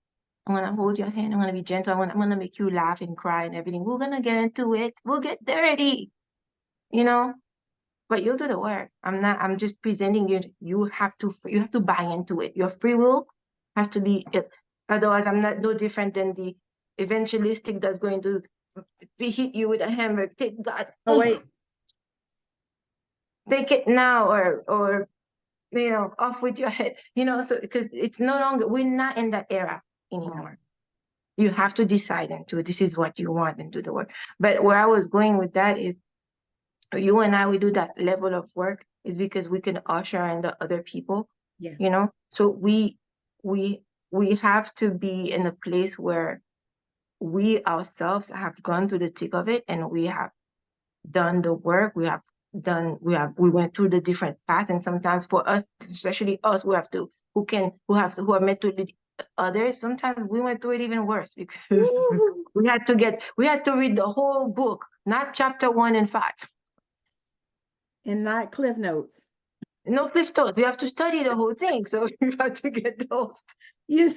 S3: I'm gonna hold your hand. I'm gonna be gentle. I'm gonna make you laugh and cry and everything. We're gonna get into it. We'll get dirty, you know. But you'll do the work. I'm not. I'm just presenting you. You have to buy into it. Your free will has to be it. Otherwise, I'm not no different than the evangelistic that's going to hit you with a hammer. Take God.
S2: Oh, wait.
S3: Take it now, or off with your head. So because it's no longer, we're not in that era anymore. You have to decide into this is what you want and do the work. But where I was going with that is you and I, we do that level of work is because we can usher in the other people,
S2: Yeah.
S3: So we have to be in a place where we ourselves have gone to the thick of it and we have done the work. We went through the different paths, and sometimes for us, especially us, who are meant to lead others, sometimes we went through it even worse because
S2: Woo-hoo.
S3: we had to read the whole book, not chapter 1 and 5.
S2: And not Cliff Notes.
S3: No cliff notes. You have to study the whole thing, so you have to get those.
S2: You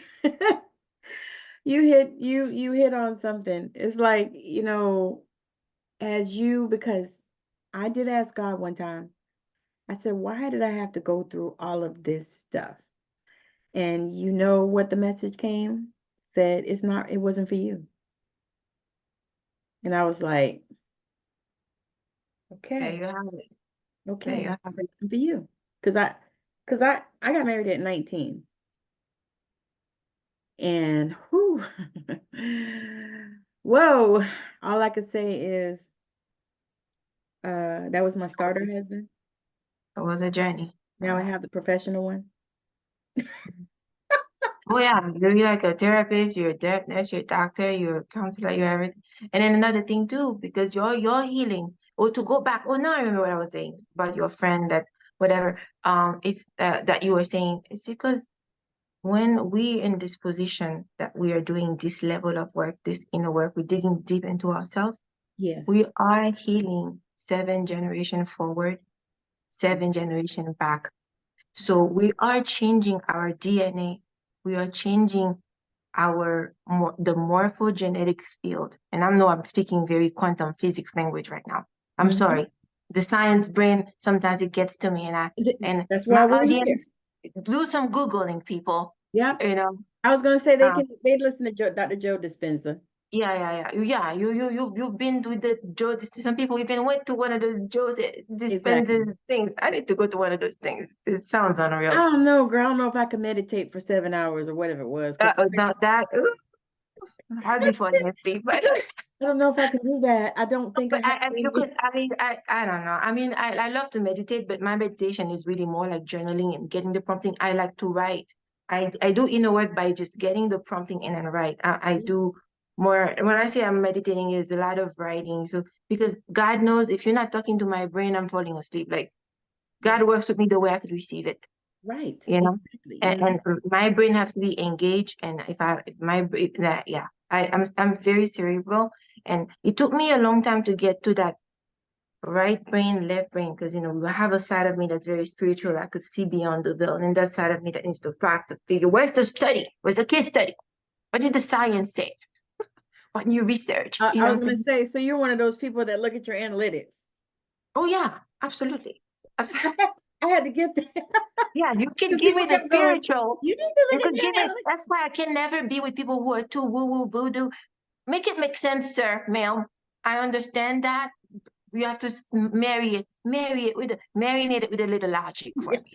S2: you hit on something. It's like, because I did ask God one time. I said, why did I have to go through all of this stuff? And you know what the message came? Said it wasn't for you. And I was like,
S3: There
S2: okay,
S3: you have it. There you
S2: okay,
S3: have
S2: it
S3: it.
S2: wasn't for you. Because I got married at 19. And whew, whoa, all I could say is that was my starter husband.
S3: It was a journey.
S2: Now I have the professional one.
S3: Oh yeah, you're like a therapist, you're a nurse, you're a doctor, you're a counselor, you're everything. And then another thing too, because you're healing. Or to go back, oh now I remember what I was saying about your friend that whatever. It's that you were saying. It's because when we in this position that we are doing this level of work, this inner work, we're digging deep into ourselves,
S2: Yes.
S3: we are healing 7 generations forward, 7 generations back. So we are changing our DNA. We are changing the morphogenetic field. And I know I'm speaking very quantum physics language right now. I'm sorry. The science brain, sometimes it gets to me, and
S2: that's why
S3: my
S2: we're
S3: audience, do some Googling, people.
S2: here. Yeah.
S3: You know,
S2: I was gonna say they'd listen to Dr. Joe Dispenza.
S3: yeah. You've been to the Joe. Some people even went to one of those Joe Dispenza things. I need to go to one of those things. It sounds unreal.
S2: I don't know, girl. I don't know if I could meditate for 7 hours or whatever it was.
S3: Not that. I'll be falling asleep, but
S2: I don't know if I can do that. I don't think
S3: but
S2: I have
S3: you could. I don't know. I mean, I love to meditate, but my meditation is really more like journaling and getting the prompting. I like to write. I do inner work by just getting the prompting in and write. I do more. When I say I'm meditating, is a lot of writing. So because God knows if you're not talking to my brain, I'm falling asleep. Like God works with me the way I could receive it.
S2: Right.
S3: You know,
S2: Exactly.
S3: and my brain has to be engaged. And if my brain, that yeah, I'm very cerebral, and it took me a long time to get to that right brain, left brain, because I have a side of me that's very spiritual. I could see beyond the veil, and that side of me that needs to practice, figure where's the study, where's the case study, what did the science say, what new research.
S2: I was going to say, so you're one of those people that look at your analytics.
S3: Oh yeah, absolutely.
S2: I had to get that.
S3: Yeah, you can give me the spiritual.
S2: You need to look at your
S3: analytics. That's why I can never be with people who are too woo-woo voodoo. Make it make sense, sir, ma'am. I understand that. You have to marinate it with a little logic for me.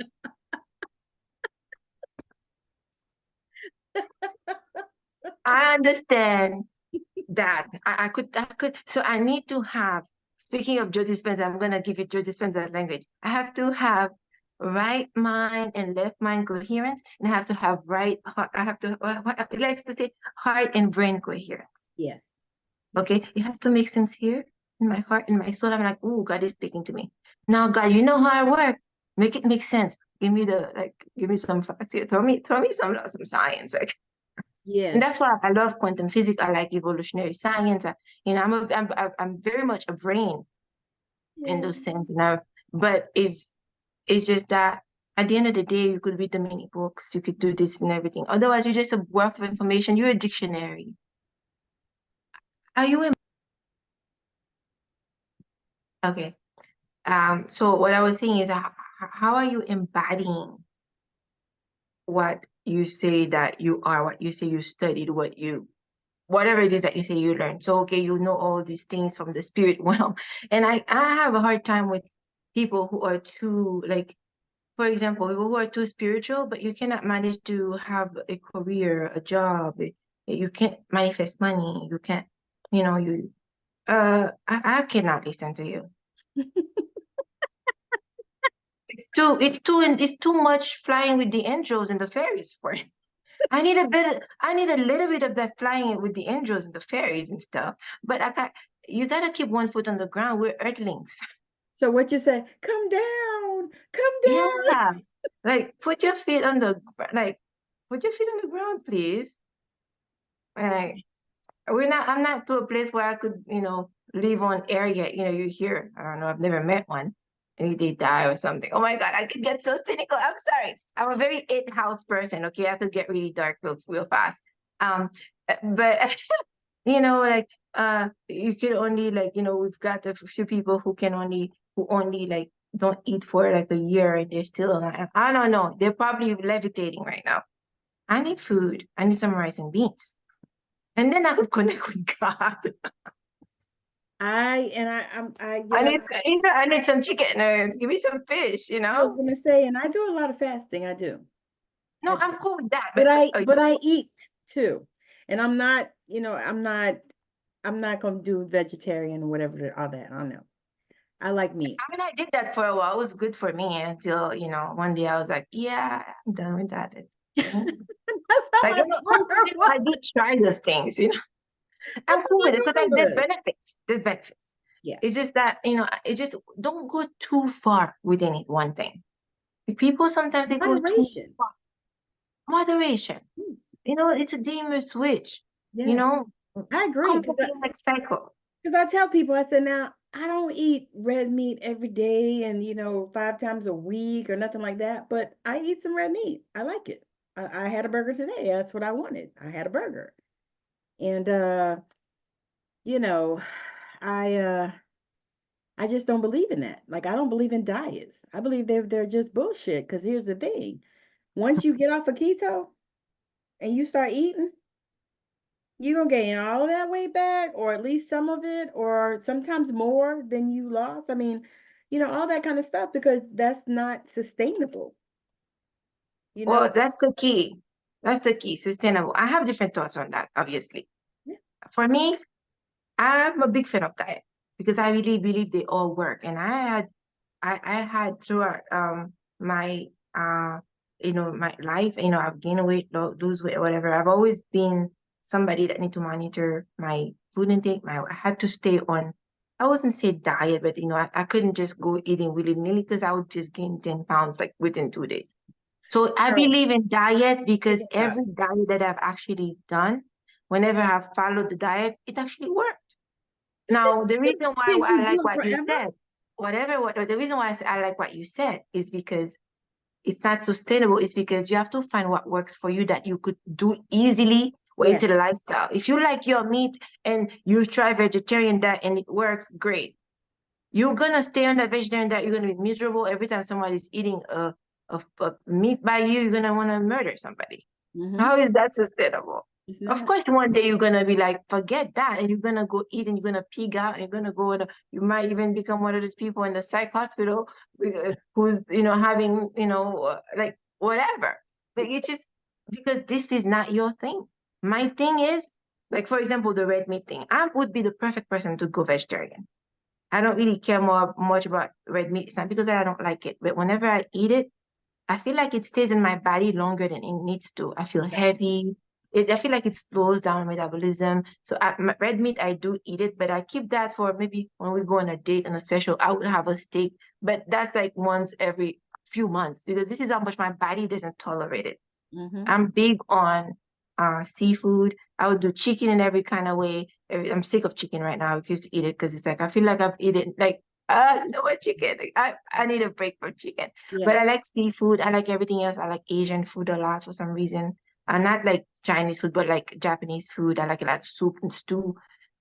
S3: I understand that. I could. So I need to have. Speaking of Joe Dispenza, I'm gonna give you Joe Dispenza language. I have to have right mind and left mind coherence, and I have to have right heart. I have to. It likes to say heart and brain coherence.
S2: Yes.
S3: Okay, it has to make sense here in my heart and my soul. I'm like, oh, God is speaking to me. Now, God, you know how I work. Make it make sense. Give me some facts here. Throw me some science. Like,
S2: yes.
S3: And that's why I love quantum physics. I like evolutionary science. I'm very much a brain in those sense. But it's just that at the end of the day, you could read the many books, you could do this and everything. Otherwise, you're just a wealth of information. You're a dictionary. Are you in? Okay. So what I was saying is, how are you embodying what you say that you are, what you say you studied, whatever it is that you say you learned? So, okay, you know all these things from the spirit realm. And I have a hard time with people who are too, like, for example, people who are too spiritual, but you cannot manage to have a career, a job. You can't manifest money. You can't, I cannot listen to you. It's too much flying with the angels and the fairies for it. I need a little bit of that flying with the angels and the fairies and stuff. But you gotta keep one foot on the ground. We're earthlings.
S2: So what you say? Come down.
S3: Yeah. Like put your feet on the ground, please. Like I'm not to a place where I could, live on air yet. You hear, I don't know, I've never met one. Maybe they die or something. Oh my God, I could get so cynical. I'm sorry. I'm a very eighth house person. Okay, I could get really dark real fast. But you could only we've got a few people who only like don't eat for like a year and they're still alive. I don't know. They're probably levitating right now. I need food. I need some rice and beans. And then I could connect with God. I need some chicken. Give me some fish.
S2: I was gonna say, and I do a lot of fasting. I do.
S3: No, I'm cool with that.
S2: But I eat too, and I'm not gonna do vegetarian or whatever all that. I don't know. I like meat.
S3: I mean, I did that for a while. It was good for me until one day I was like, yeah, I'm done with that.
S2: That's how
S3: I do try those things. I'm cool with it because there's benefits. There's benefits.
S2: Yeah.
S3: It's just that, it just don't go too far with one thing. Like people sometimes they go too far. Moderation.
S2: Yes.
S3: It's a dimmer switch.
S2: Yes. I agree.
S3: Complex cycle.
S2: Because I tell people, I said, now I don't eat red meat every day and 5 times a week or nothing like that, but I eat some red meat. I like it. I had a burger today. That's what I wanted. I had a burger. And you know, I just don't believe in that. Like I don't believe in diets. I believe they're just bullshit. Because here's the thing. Once you get off of keto and you start eating, you're gonna gain all of that weight back, or at least some of it, or sometimes more than you lost. I mean, all that kind of stuff, because that's not sustainable, you know?
S3: Well, that's the key. That's the key, sustainable. I have different thoughts on that, obviously.
S2: Yeah.
S3: For me, I'm a big fan of diet because I really believe they all work. And I had throughout my my life, I've gained weight, lose weight, whatever. I've always been somebody that need to monitor my food intake. I had to stay on, I wouldn't say diet, but I couldn't just go eating willy-nilly because I would just gain 10 pounds like within 2 days. So I
S2: Girl,
S3: believe in diets
S2: take
S3: because
S2: it back.
S3: every diet that I've actually done, whenever I've followed the diet, it actually worked. Now, the reason why
S2: Can
S3: I
S2: you do
S3: like
S2: it
S3: what you
S2: forever?
S3: said, the reason why I like what you said is because it's not sustainable. It's because you have to find what works for you that you could do easily or it's
S2: Yes.
S3: a lifestyle. If you like your meat and you try vegetarian diet and it works, great. You're gonna stay on that vegetarian diet. You're gonna be miserable every time somebody's eating a meat by you. You're gonna want to murder somebody.
S2: Mm-hmm.
S3: How is that sustainable?
S2: It's
S3: Of
S2: not.
S3: course, one day you're gonna be like, forget that, and you're gonna go eat and you're gonna pig out and you're gonna go and you might even become one of those people in the psych hospital who's having like whatever. Like it's just because this is not your thing. My thing is like for example the red meat thing. I would be the perfect person to go vegetarian. I don't really care much about red meat. It's not because I don't like it, but whenever I eat it, I feel like it stays in my body longer than it needs to. I feel heavy. I feel like it slows down metabolism. So red meat, I do eat it, but I keep that for maybe when we go on a date and a special, I would have a steak, but that's like once every few months because this is how much my body doesn't tolerate it.
S2: Mm-hmm.
S3: I'm big on seafood. I would do chicken in every kind of way. I'm sick of chicken right now. I refuse to eat it because it's like I feel like I've eaten like no more chicken. Like, I need a break from chicken.
S2: Yeah.
S3: But I like seafood. I like everything else. I like Asian food a lot for some reason. Not like Chinese food, but like Japanese food. I like a lot of soup and stew.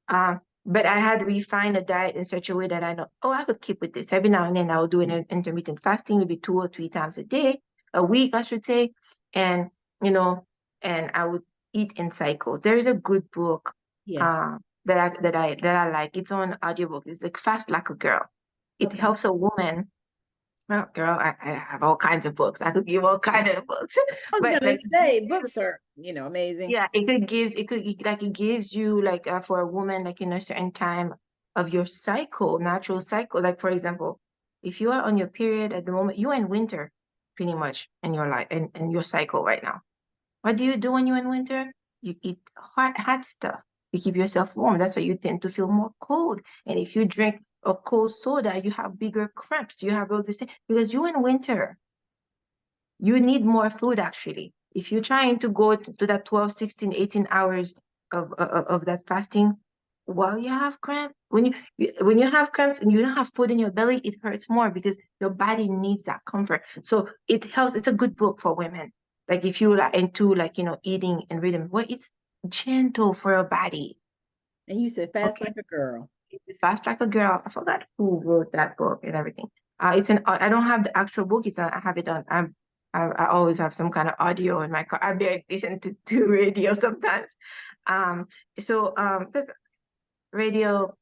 S3: But I had refined a diet in such a way that I know, oh, I could keep with this. Every now and then I will do an intermittent fasting, maybe 2 or 3 times a day, a week, I should say. And you know, and I would eat in cycles. There is a good book
S2: Yes.
S3: that I like. It's on audiobook. It's like Fast Like a Girl. It
S2: Okay.
S3: helps a woman. Well, girl, I have all kinds of books. I could give all kinds of books,
S2: I was
S3: but
S2: gonna
S3: like it
S2: say
S3: gives you,
S2: books are, amazing.
S3: yeah, it gives you like for a woman like in a certain time of your cycle, natural cycle. Like for example, if you are on your period at the moment, you're in winter pretty much in your life and your cycle right now. What do you do when you're in winter? You eat hot stuff. You keep yourself warm. That's why you tend to feel more cold. And if you drink a cold soda, you have bigger cramps. You have all this thing because you're in winter. You need more food actually. If you're trying to go to that 12, 16, 18 hours of that fasting while you have cramp, when you have cramps and you don't have food in your belly, it hurts more because your body needs that comfort. So it helps. It's a good book for women. Like if you like into like eating and rhythm, well, it's gentle for your body.
S2: And you said fast
S3: Okay.
S2: like a girl.
S3: It's Fast Like a Girl. I forgot who wrote that book and everything. It's an. I don't have the actual book. I have it on. I always have some kind of audio in my car. I barely listen to radio sometimes. Um. Because radio,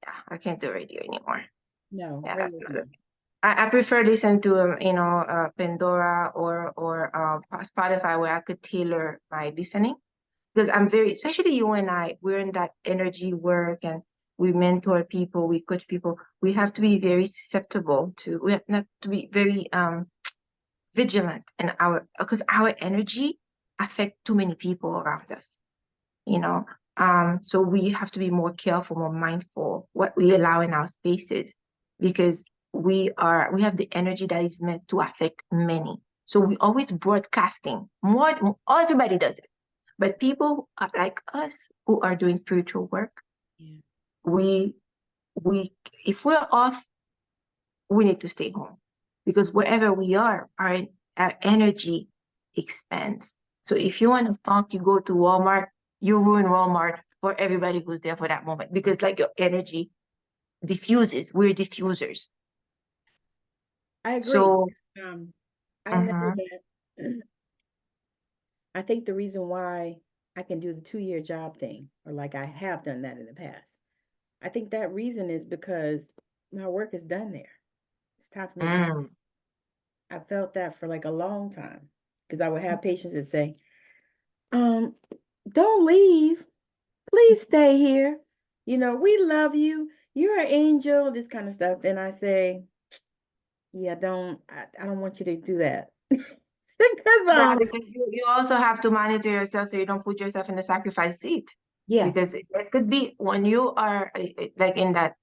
S3: yeah, I can't do radio anymore.
S2: No,
S3: Yeah, that's
S2: radio,
S3: another
S2: no.
S3: thing. I prefer listen to Pandora or Spotify where I could tailor my listening because I'm very, especially you and I, we're in that energy work and we mentor people, we coach people. We have to be very susceptible to, we have not to be very vigilant in because our energy affect too many people around us, you know. So we have to be more careful, more mindful what we allow in our spaces because we have the energy that is meant to affect many. So we always broadcasting more. Everybody does it, but people like us who are doing spiritual work,
S2: Yeah.
S3: we if we're off, we need to stay home, because wherever we are, our energy expands. So if you want to talk, you go to Walmart, you ruin Walmart for everybody who's there for that moment, because like your energy diffuses. We're diffusers.
S2: I agree.
S3: So,
S2: I know
S3: mhm.
S2: that I think the reason why I can do the 2-year job thing, or like I have done that in the past, I think that reason is because my work is done there. It's time for me to.
S3: Mm.
S2: I felt that for like a long time because I would have patients that say, um, don't leave. Please stay here. We love you. You're an angel, this kind of stuff. And I say, yeah, I don't want you to do that. Because
S3: Yeah, because you also have to monitor yourself so you don't put yourself in the sacrifice seat.
S2: yeah,
S3: Because it could be when you are like in that,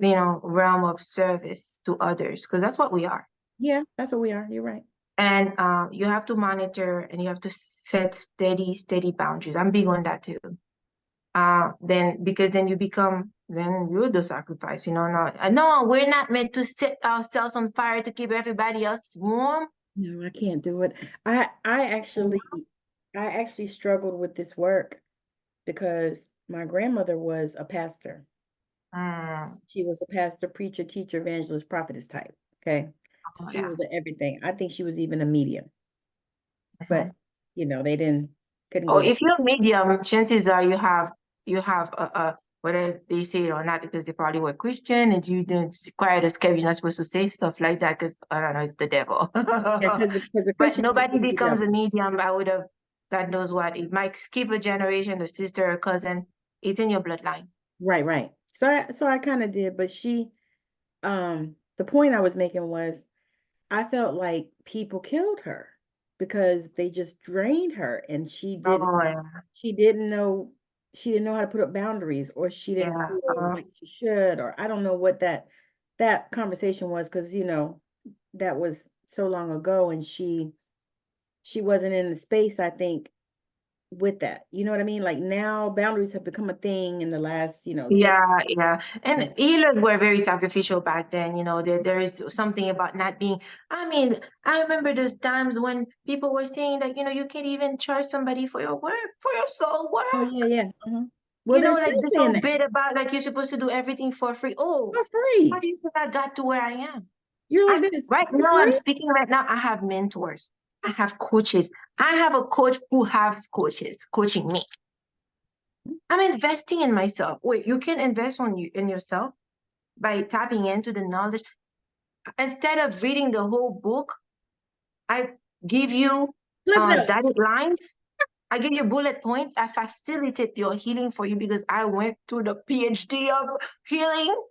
S3: realm of service to others, because that's what we are.
S2: yeah, that's what we are. You're right.
S3: And you have to monitor and you have to set steady boundaries. I'm big on that too. Then because then then you're the sacrifice, no, we're not meant to set ourselves on fire to keep everybody else warm.
S2: No, I can't do it. I actually struggled with this work because my grandmother was a pastor.
S3: Mm.
S2: She was a pastor, preacher, teacher, evangelist, prophetess type. Okay. So
S3: Oh,
S2: she
S3: yeah.
S2: was everything. I think she was even a medium,
S3: Mhm.
S2: but they couldn't
S3: Or
S2: go.
S3: if you're medium, chances are you have whether they say it or not, because they probably were Christian and you don't quiet as kept, you're not supposed to say stuff like that because I don't know, it's the devil.
S2: Yeah, because the
S3: But
S2: Christian
S3: nobody
S2: is the
S3: becomes a
S2: devil.
S3: medium. I would have, God knows what. It might skip a generation, a sister, a cousin. It's in your bloodline.
S2: Right, right. So I kind of did, but the point I was making was I felt like people killed her because they just drained her and
S3: Oh, yeah.
S2: she didn't know how to put up boundaries, or she didn't
S3: Yeah.
S2: feel like she should, or I don't know what that conversation was, because that was so long ago, and she wasn't in the space, I think, with that. You know what I mean? Like, now boundaries have become a thing in the last 10.
S3: Yeah, yeah. And healers were very sacrificial back then. There is something about not being, I mean, I remember those times when people were saying that, you can't even charge somebody for your work, for your soul
S2: Oh,
S3: work.
S2: yeah, yeah. Well, they're
S3: Like
S2: still
S3: this
S2: saying
S3: whole
S2: that
S3: bit about like you're supposed to do everything for free. Oh,
S2: for
S3: how
S2: free.
S3: do you think I got to where I am?
S2: You're like this
S3: Right
S2: for
S3: now, I'm
S2: free.
S3: speaking right now. I have mentors. I have coaches. I have a coach who has coaches coaching me. I'm investing in myself. Wait, you can invest in yourself by tapping into the knowledge. Instead of reading the whole book, I give you
S2: Cliff notes.
S3: dotted lines. I give you bullet points. I facilitate your healing for you because I went through the PhD of healing.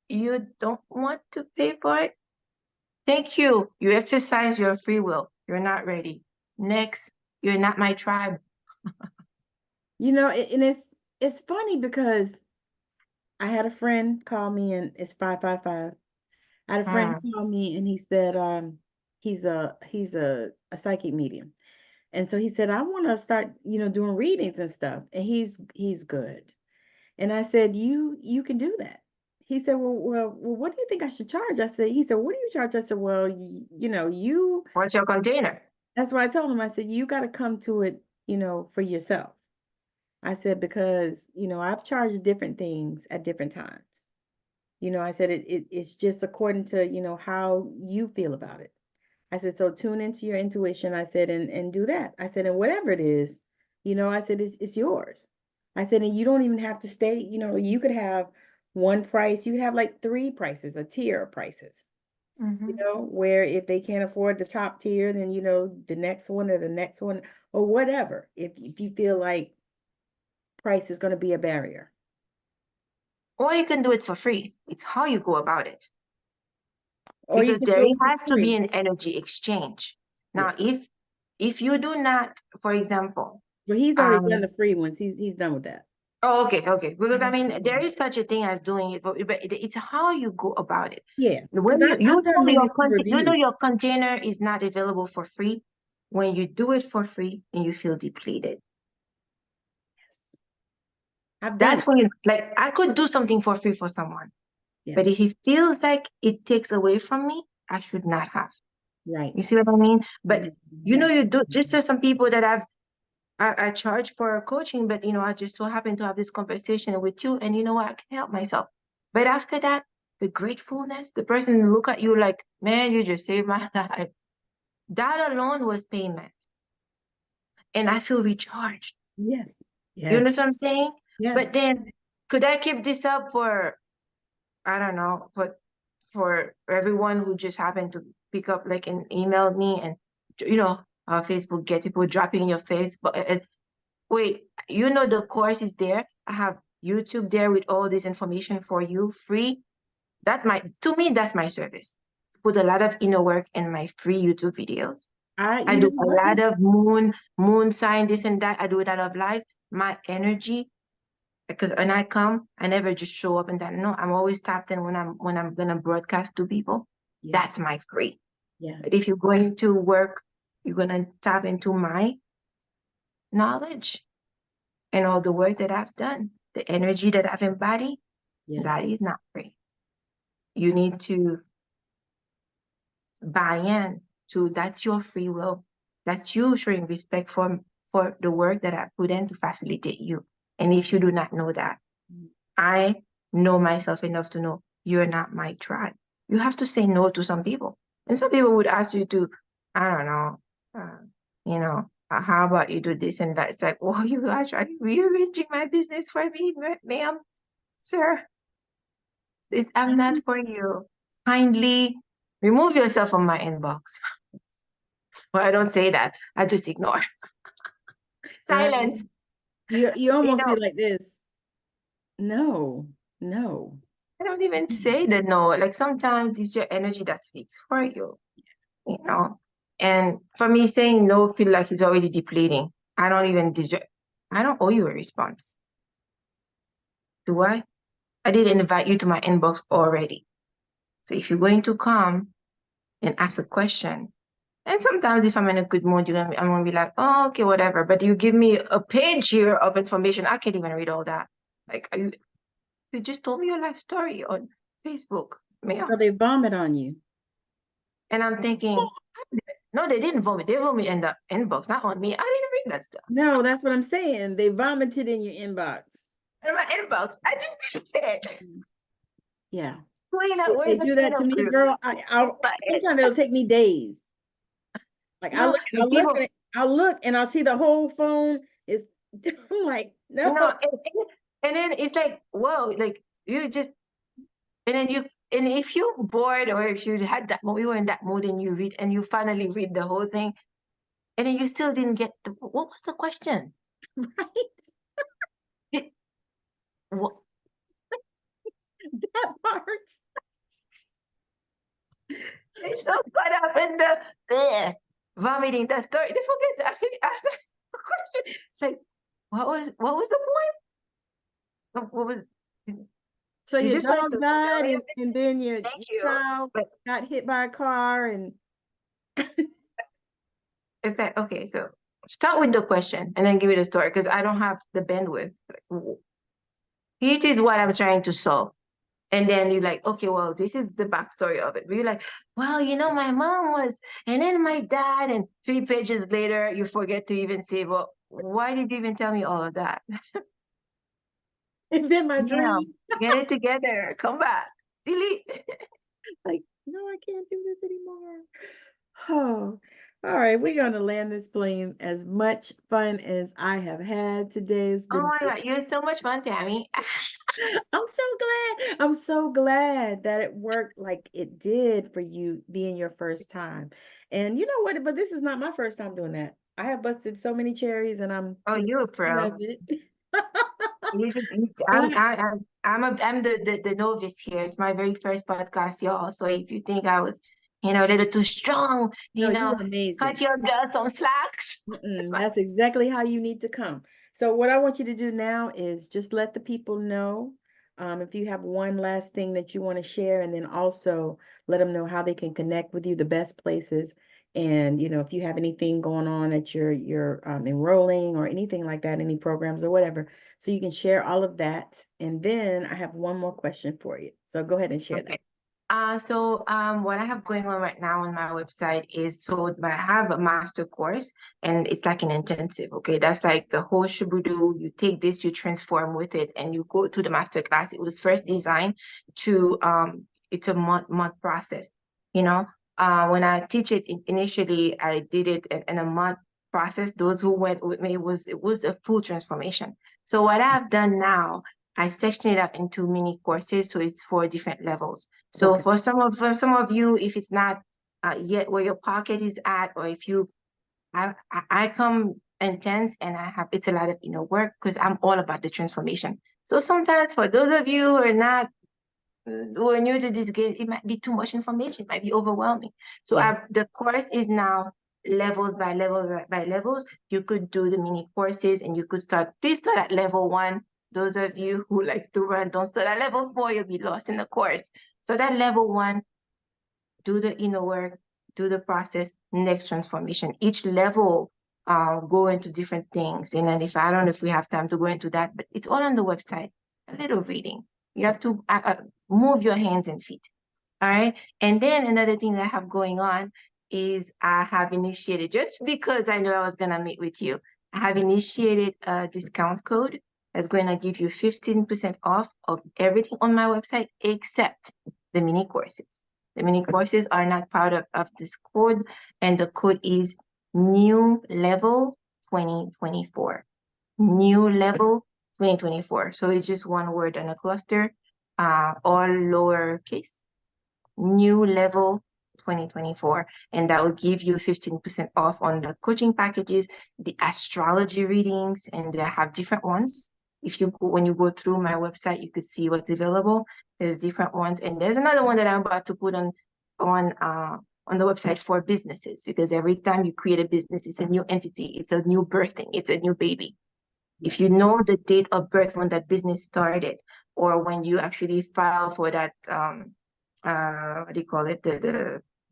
S3: You don't want to pay for it? Thank you. You exercise your free will. You're not ready. Next, you're not my tribe.
S2: And it's funny because I had a friend call me, and it's 555. I had a friend
S3: Hmm.
S2: call me, and he said he's a psychic medium. And so he said, I want to start, doing readings and stuff. And he's good. And I said, you can do that. He said, well, what do you think I should charge? He said, what do you charge? I said, well, you,
S3: What's your container?
S2: that's what I told him. I said, you got to come to it, for yourself. I said, because, I've charged different things at different times. I said, it's just according to, how you feel about it. I said, so tune into your intuition. I said, and do that. I said, and whatever it is, I said, it's yours. I said, and you don't even have to stay, you could have one price, you could have like three prices, a tier of prices,
S3: Mm-hmm.
S2: where if they can't afford the top tier, then, the next one or the next one or whatever, if you feel like price is going to be a barrier.
S3: Or you can do it for free. It's how you go about it.
S2: Or you
S3: Because
S2: can
S3: there
S2: do it for
S3: has to be
S2: free.
S3: an energy exchange. Now,
S2: Yeah.
S3: if you do not, for example,
S2: But he's already done
S3: um,
S2: the free ones. He's done with that.
S3: Oh, okay. Because I mean, there
S2: Absolutely.
S3: is such a thing as doing it, but it's how you go about it.
S2: Yeah,
S3: When
S2: because I've done many some
S3: you know
S2: reviews.
S3: your container is not available for free, when you do it for free and you feel depleted.
S2: Yes, I've done
S3: That's
S2: it.
S3: when you like I could do something for free for someone,
S2: Yeah,
S3: but if it feels like it takes away from me, I should not have.
S2: right.
S3: You see what I mean?
S2: I
S3: But
S2: know
S3: you know,
S2: exactly.
S3: you do just there's some people that I charge for coaching, but you know, I just so happen to have this conversation with you, and you know what, I can help myself. But after that, the gratefulness, the person look at you like, man, you just saved my life. That alone was payment. And I feel recharged.
S2: Yes,
S3: You
S2: yes,
S3: understand what I'm saying? But
S2: yes.
S3: then could I keep this up for, I don't know, for everyone who just happened to pick up like and email me and you know, Facebook get people dropping in your face, but wait, you know the course is there. I have YouTube there with all this information for you, free. To me, that's my service. Put a lot of inner work in my free YouTube videos. I
S2: You know
S3: do a
S2: what?
S3: lot of moon sign, this and that. I do it out of life. My energy, because when I come, I never just show up and that. No, I'm always tapped in when I'm gonna broadcast to people.
S2: Yeah,
S3: That's my free.
S2: yeah,
S3: But if you're going to work, you're gonna tap into my knowledge and all the work that I've done, the energy that I've embodied,
S2: yes,
S3: that is not free. You need to buy in to that's your free will. That's you showing respect for the work that I put in to facilitate you. And if you do not know that, I know myself enough to know you're not my tribe. You have to say no to some people. And some people would ask you to, I don't know, how about you do this and that? It's like, well, you are trying rearranging my business for me, ma'am, sir. I'm not for you. Kindly remove yourself from my inbox. Well, I don't say that. I just ignore.
S2: right.
S3: Silence.
S2: You
S3: You
S2: almost be
S3: know,
S2: like this. No, no.
S3: I don't even
S2: Mm.
S3: say that no. Like sometimes it's your energy that speaks for you, you know. And for me, saying no feel like it's already depleting. I don't even deserve, I don't owe you a response. Do I? I did invite you to my inbox already. So if you're going to come and ask a question, and sometimes if I'm in a good mood, I'm gonna be like, oh, okay, whatever. But you give me a page here of information. I can't even read all that. Like you just told me your life story on Facebook,
S2: So
S3: ma'am.
S2: they vomit on you.
S3: And I'm thinking, no, they didn't vomit. They vomit in the inbox, not on me. I didn't read that stuff.
S2: No, that's what I'm saying. They vomited in your inbox.
S3: In my inbox. I just didn't it.
S2: Yeah.
S3: Clean up.
S2: They
S3: Where's the
S2: do that to
S3: cleanup
S2: me,
S3: crew?
S2: girl.
S3: But
S2: Sometimes it'll take me days. Like
S3: no, and people,
S2: I'll look and I'll see the whole phone is I'm like, no.
S3: no, and then it's like, whoa, like you just, and then and if you're bored or if you had that you were in that mood and you read and you finally read the whole thing, and then you still didn't get what was the question?
S2: Right?
S3: It, what,
S2: That part.
S3: they so caught up in vomiting that story. They forget to actually ask the question. It's like, what was the point? What was
S2: So
S3: you
S2: your
S3: just wanted
S2: dog
S3: to
S2: died
S3: fulfill your
S2: and then your
S3: thank you.
S2: child
S3: But
S2: got hit by a car and
S3: it's like, okay, so start with the question and then give me the story because I don't have the bandwidth. It is what I'm trying to solve. And then you're like, okay, well, this is the backstory of it. But you're like, well, my mom was, and then my dad, and 3 pages later, you forget to even say, well, why did you even tell me all of that?
S2: and then my
S3: Ma'am,
S2: dream.
S3: get it together. Come back. Delete.
S2: Like, no, I can't do this anymore. Oh, all right. We're gonna land this plane. As much fun as I have had today. It's
S3: Oh
S2: been
S3: my God, you're so much fun, Tammy.
S2: I'm so glad. I'm so glad that it worked like it did for you being your first time. And you know what? But this is not my first time doing that. I have busted so many cherries and
S3: Oh, you're a
S2: I
S3: pro.
S2: love it.
S3: You just,
S2: But
S3: I'm the novice here. It's my very first podcast, y'all. So if you think I was, a little too strong,
S2: no, you were
S3: cut
S2: amazing.
S3: your girl some slacks. It's my
S2: That's exactly how you need to come. So what I want you to do now is just let the people know if you have one last thing that you want to share, and then also let them know how they can connect with you, the best places, and if you have anything going on that you're enrolling or anything like that, any programs or whatever, so you can share all of that. And then I have one more question for you. So go ahead and share that.
S3: Okay. What I have going on right now on my website is, so I have a master course, and it's like an intensive. Okay, that's like the whole shabudu. You take this, you transform with it, and you go to the master class. It was first designed to it's a month process. You know, when I teach it initially, I did it in a month process. Those who went with me, it was a full transformation. So what I've done now, I section it out into mini courses, so it's for different levels. So
S2: Okay.
S3: for some of you, if it's not yet where your pocket is at, or if you, I come intense, and it's a lot of inner work, because I'm all about the transformation. So sometimes for those of you who are new to this game, it might be too much information, it might be overwhelming. So
S2: Yeah.
S3: the course is now levels by levels. You could do the mini courses, and you could please start at level 1. Those of you who like to run, don't start at level 4, you'll be lost in the course. So that level 1, do the inner work, do the process, next transformation. Each level go into different things. And then I don't know if we have time to go into that, but it's all on the website. A little reading. You have to move your hands and feet. All right. And then another thing that I have going on is I have initiated, just because I know I was going to meet with you, I have initiated a discount code that's going to give you 15% off of everything on my website except the mini courses. The mini courses are not part of this code, and the code is New Level 2024. New Level 2024. So it's just one word on a cluster, all lowercase. New Level 2024, and that will give you 15% off on the coaching packages, the astrology readings, and they have different ones. When you go through my website, you could see what's available. There's different ones, and there's another one that I'm about to put on the website for businesses, because every time you create a business, it's a new entity, it's a new birthing, it's a new baby. If you know the date of birth when that business started, or when you actually file for that what do you call it?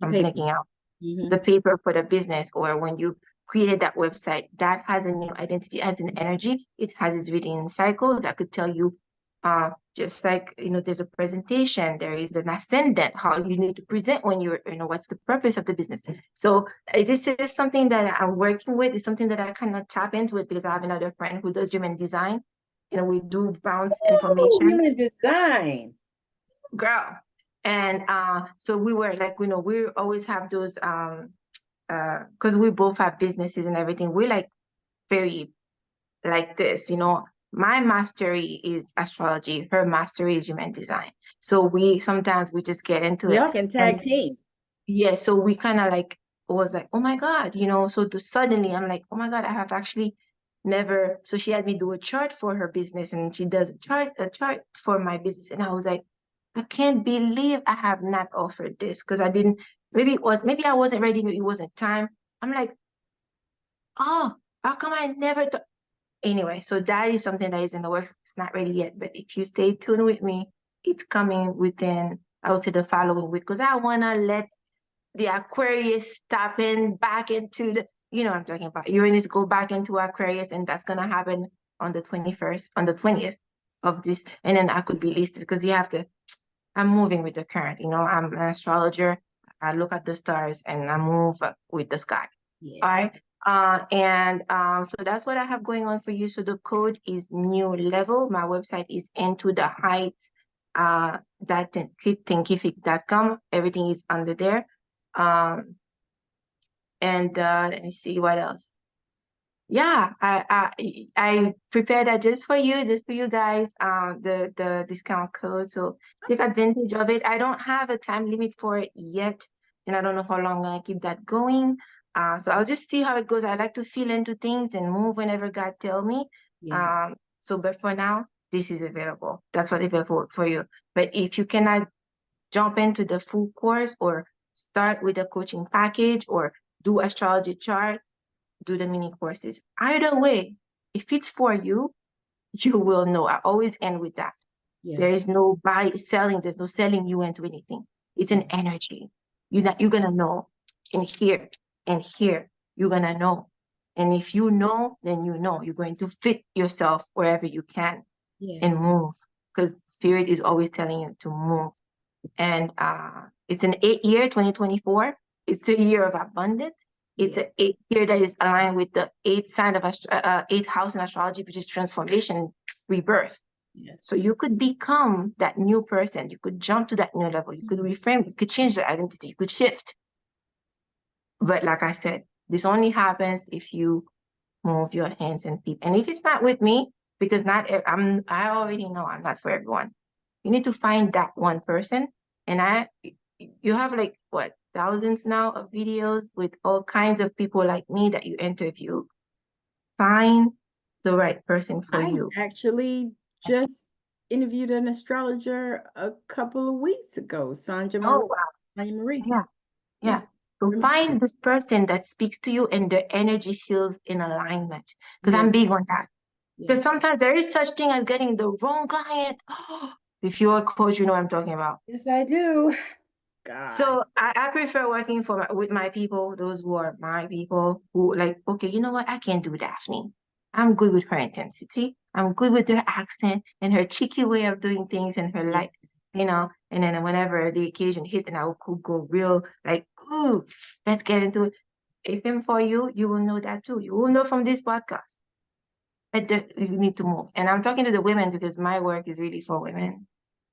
S3: I'm
S2: paper.
S3: blanking out.
S2: Mm-hmm.
S3: The paper for the business, or when you created that website, that has a new identity, has an energy. It has its reading cycles that could tell you, just like, there's a presentation, there is an ascendant, how you need to present when what's the purpose of the business. So this is something that I'm working with. It's something that I cannot tap into it, because I have another friend who does human design, and we do bounce information.
S2: Human design.
S3: Girl. And so we were like, we always have those because we both have businesses and everything. We're like very like this, my mastery is astrology, her mastery is human design. So sometimes we just get into it.
S2: Y'all can tag team.
S3: Yeah, so we kind of like was like, oh my God, so suddenly I'm like, oh my God, I have actually never. So she had me do a chart for her business, and she does a chart for my business. And I was like, I can't believe I have not offered this, because I didn't, maybe I wasn't ready, maybe it wasn't time. I'm like, oh, how come I never thought? Anyway, so that is something that is in the works. It's not ready yet, but if you stay tuned with me, it's coming within, I would say, the following week, because I want to let the Aquarius stop in back into what I'm talking about. Uranus go back into Aquarius, and that's going to happen on the 20th of this. And then I could be listed, because I'm moving with the current, I'm an astrologer. I look at the stars and I move with the sky.
S2: Yeah.
S3: All right. So that's what I have going on for you. So the code is New Level. My website is Into the Heights, that thinkific.com. Everything is under there. And let me see what else. Yeah, I prepared that just for you guys, the discount code. So take advantage of it. I don't have a time limit for it yet, and I don't know how long I'm gonna keep that going. So I'll just see how it goes. I like to feel into things and move whenever God tell me.
S2: Yeah.
S3: But for now, this is available. That's what available for you. But if you cannot jump into the full course, or start with a coaching package, or do astrology chart, do the mini courses. Either way, if it's for you, you will know. I always end with that. There
S2: Yes.
S3: is no selling, there's no selling you into anything. It's an energy. You're gonna know. And here, you're gonna know. And if you know, then you know. You're going to fit yourself wherever you can and move. Because spirit is always telling you to move. And it's an 8-year, 2024. It's a year of abundance. It's an 8-year that is aligned with the eighth sign of eighth house in astrology, which is transformation, rebirth.
S2: Yes.
S3: So you could become that new person. You could jump to that new level. You could reframe. You could change the identity. You could shift. But like I said, this only happens if you move your hands and feet. And if it's not with me, because I already know I'm not for everyone. You need to find that one person. And you have like what, thousands now of videos with all kinds of people like me that you interview. Find the right person for you.
S2: I actually just interviewed an astrologer a couple of weeks ago, Sandra Marie.
S3: Oh, wow.
S2: Sandra Marie.
S3: Yeah. So find this person that speaks to you and the energy feels in alignment. Because I'm big on that. Because sometimes there is such thing as getting the wrong client. If you're a coach, you know what I'm talking about.
S2: Yes, I do. God.
S3: So I prefer working with my people, those who are my people, who like, okay, you know what? I can do Daphne. I'm good with her intensity. I'm good with her accent and her cheeky way of doing things and her light, and then whenever the occasion hit and I could go real like, ooh, let's get into it. If I'm for you, you will know that too. You will know from this podcast. You need to move. And I'm talking to the women because my work is really for women.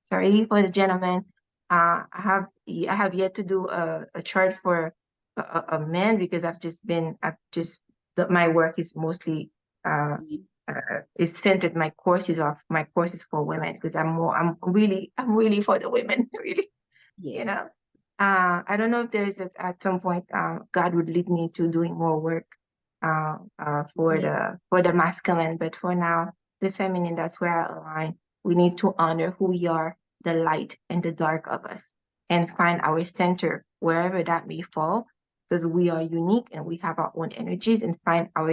S3: Sorry for the gentlemen. I have yet to do a chart for a man because my work is mostly is centered. My courses for women because I'm really for the women really. I don't know if at some point God would lead me to doing more work for the masculine, but for now, the feminine, that's where I align. We need to honor who we are, the light and the dark of us, and find our center wherever that may fall, because we are unique and we have our own energies, and find our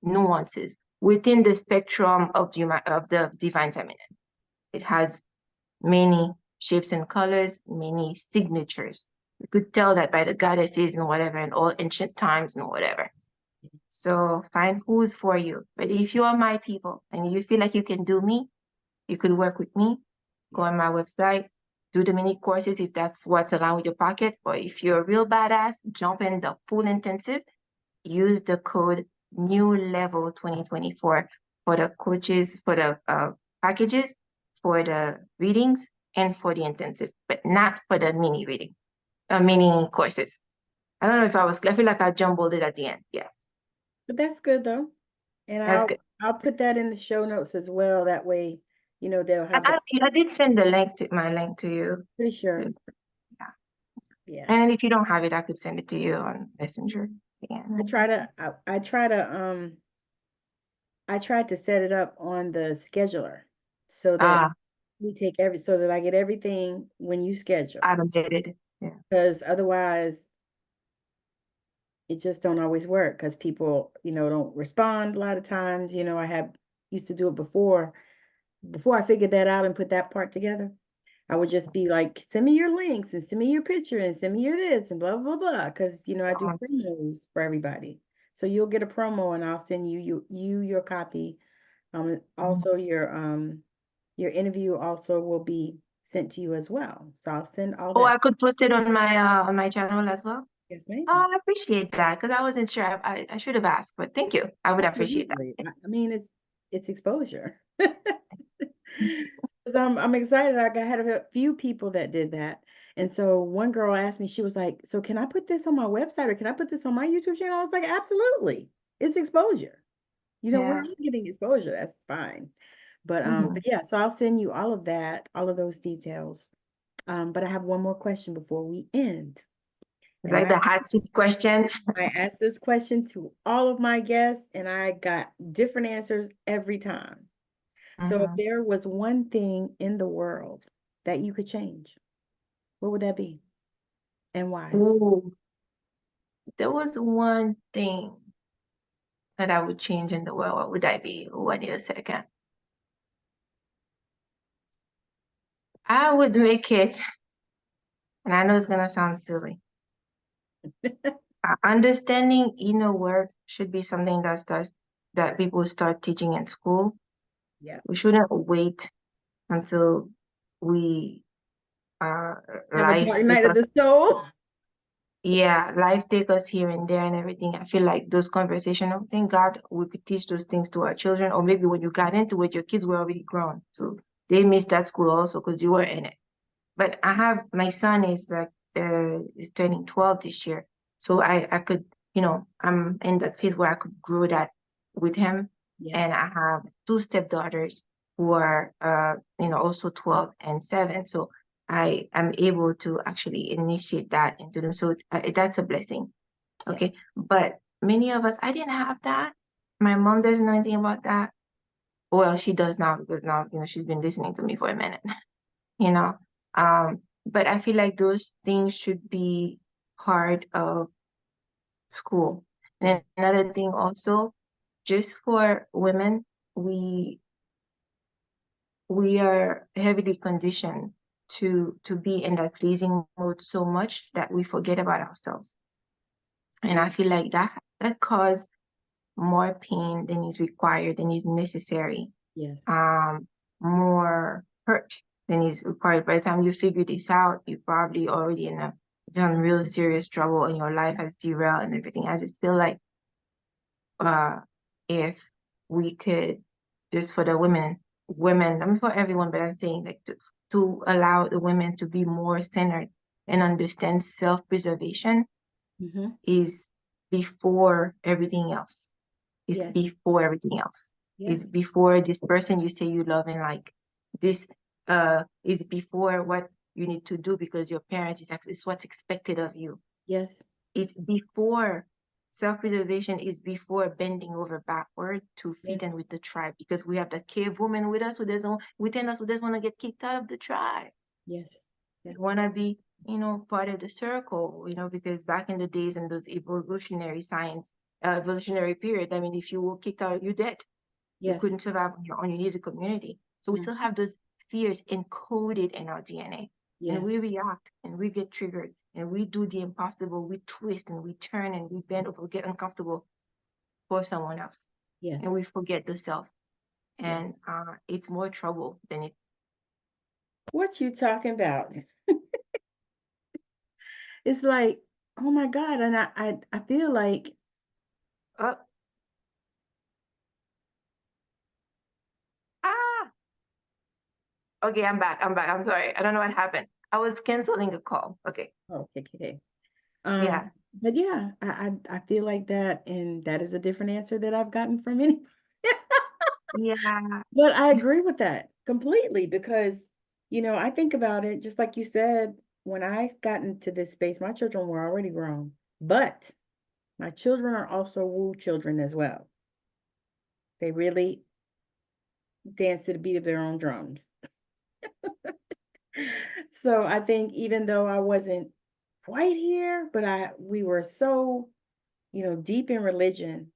S3: nuances within the spectrum of the divine feminine. It has many shapes and colors, many signatures. You could tell that by the goddesses and whatever, in all ancient times and whatever. So find who's for you. But if you are my people and you feel like you can do me, you could work with me. Go on my website, do the mini courses if that's what's aligned with your pocket. Or if you're a real badass, jump in the full intensive. Use the code New Level 2024 for the coaches, for the packages, for the readings, and for the intensive, but not for the mini courses. I don't know if I feel like I jumbled it at the end. Yeah.
S2: But that's good though. And
S3: That's good.
S2: I'll put that in the show notes as well. That way, they'll have
S3: I did send my link to you.
S2: pretty sure.
S3: Yeah.
S2: Yeah.
S3: And if you don't have it, I could send it to you on Messenger. Yeah.
S2: I tried to set it up on the scheduler so that so that I get everything when you schedule.
S3: I don't get it. Yeah.
S2: Because otherwise it just don't always work because people, don't respond a lot of times. I used to do it before I figured that out and put that part together. I would just be like, send me your links and send me your picture and send me your this and blah, blah, blah. Because, I do promos for everybody. So you'll get a promo and I'll send you your copy. Also your interview also will be sent to you as well. So I'll send all that.
S3: Oh, I could post it on my channel as well?
S2: Yes, ma'am.
S3: Oh, I appreciate that because I wasn't sure. I should have asked, but thank you. I would appreciate that.
S2: I mean, it's exposure. I'm excited. I had a few people that did that. And so one girl asked me, she was like, so can I put this on my website or can I put this on my YouTube channel? I was like, absolutely. It's exposure. We're all getting exposure. That's fine. But yeah, so I'll send you all of that, all of those details. But I have one more question before we end.
S3: Like the hot seat question.
S2: I asked this question to all of my guests and I got different answers every time. So if there was one thing in the world that you could change, what would that be? And why?
S3: Ooh, there was one thing that I would change in the world, what would I be? Oh, I need a second. I would make it, and I know it's gonna sound silly. Understanding inner work should be something that people start teaching in school.
S2: Yeah.
S3: We shouldn't wait until we
S2: Have a
S3: life
S2: dark
S3: take
S2: night of
S3: us.
S2: the soul.
S3: Yeah, life take us here and there and everything. I feel like those conversations, oh, thank God we could teach those things to our children, or maybe when you got into it, your kids were already grown, so they missed that school also because you were in it. But I have my son is turning 12 this year, so I could, I'm in that phase where I could grow that with him.
S2: Yes.
S3: And I have two stepdaughters who are also 12 and 7, so I am able to actually initiate that into them. So that's a blessing. Okay.
S2: Yes.
S3: But many of us, I didn't have that. My mom doesn't know anything about that. Well, she does now because now, she's been listening to me for a minute, you know. But I feel like those things should be part of school. And
S2: Yes.
S3: another thing also, just for women, we are heavily conditioned to be in that pleasing mode so much that we forget about ourselves. And I feel like that causes more pain than is required, than is necessary.
S2: Yes.
S3: More hurt than is required. By the time you figure this out, you're probably already in some real serious trouble and your life has derailed and everything. I just feel like if we could, just for the women, I mean for everyone, but I'm saying like to allow the women to be more centered and understand self-preservation
S2: Mm-hmm.
S3: is before everything else. It's
S2: Yes.
S3: before everything else. It's
S2: Yes.
S3: before this person you say you love and like. This is before what you need to do because your parents is what's expected of you.
S2: Yes.
S3: It's before self-preservation is before bending over backward to fit
S2: Yes.
S3: in with the tribe because we have that cave woman with us within us who doesn't want to get kicked out of the tribe.
S2: Yes. Yes.
S3: Want to be, part of the circle, because back in the days in those evolutionary period, I mean, if you were kicked out, you're dead. You
S2: Yes.
S3: couldn't survive on your own. You needed a community. So we
S2: No.
S3: still have those fears encoded in our DNA.
S2: Yes.
S3: And we react and we get triggered and we do the impossible. We twist and we turn and we bend over, get uncomfortable for someone else.
S2: Yes.
S3: And we forget the self.
S2: Yes.
S3: And it's more trouble than it.
S2: What you talking about? It's like, oh my God. And I feel like
S3: Uh, ah, okay, I'm back. I'm sorry. I don't know what happened. I was canceling a call. Okay.
S2: oh, okay.
S3: Yeah.
S2: But yeah, I feel like that, and that is a different answer that I've gotten from any.
S3: Yeah.
S2: But I agree with that completely because, I think about it, just like you said, when I got into this space, my children were already grown, but my children are also woo children as well. They really dance to the beat of their own drums. So I think even though I wasn't quite here, but we were so, deep in religion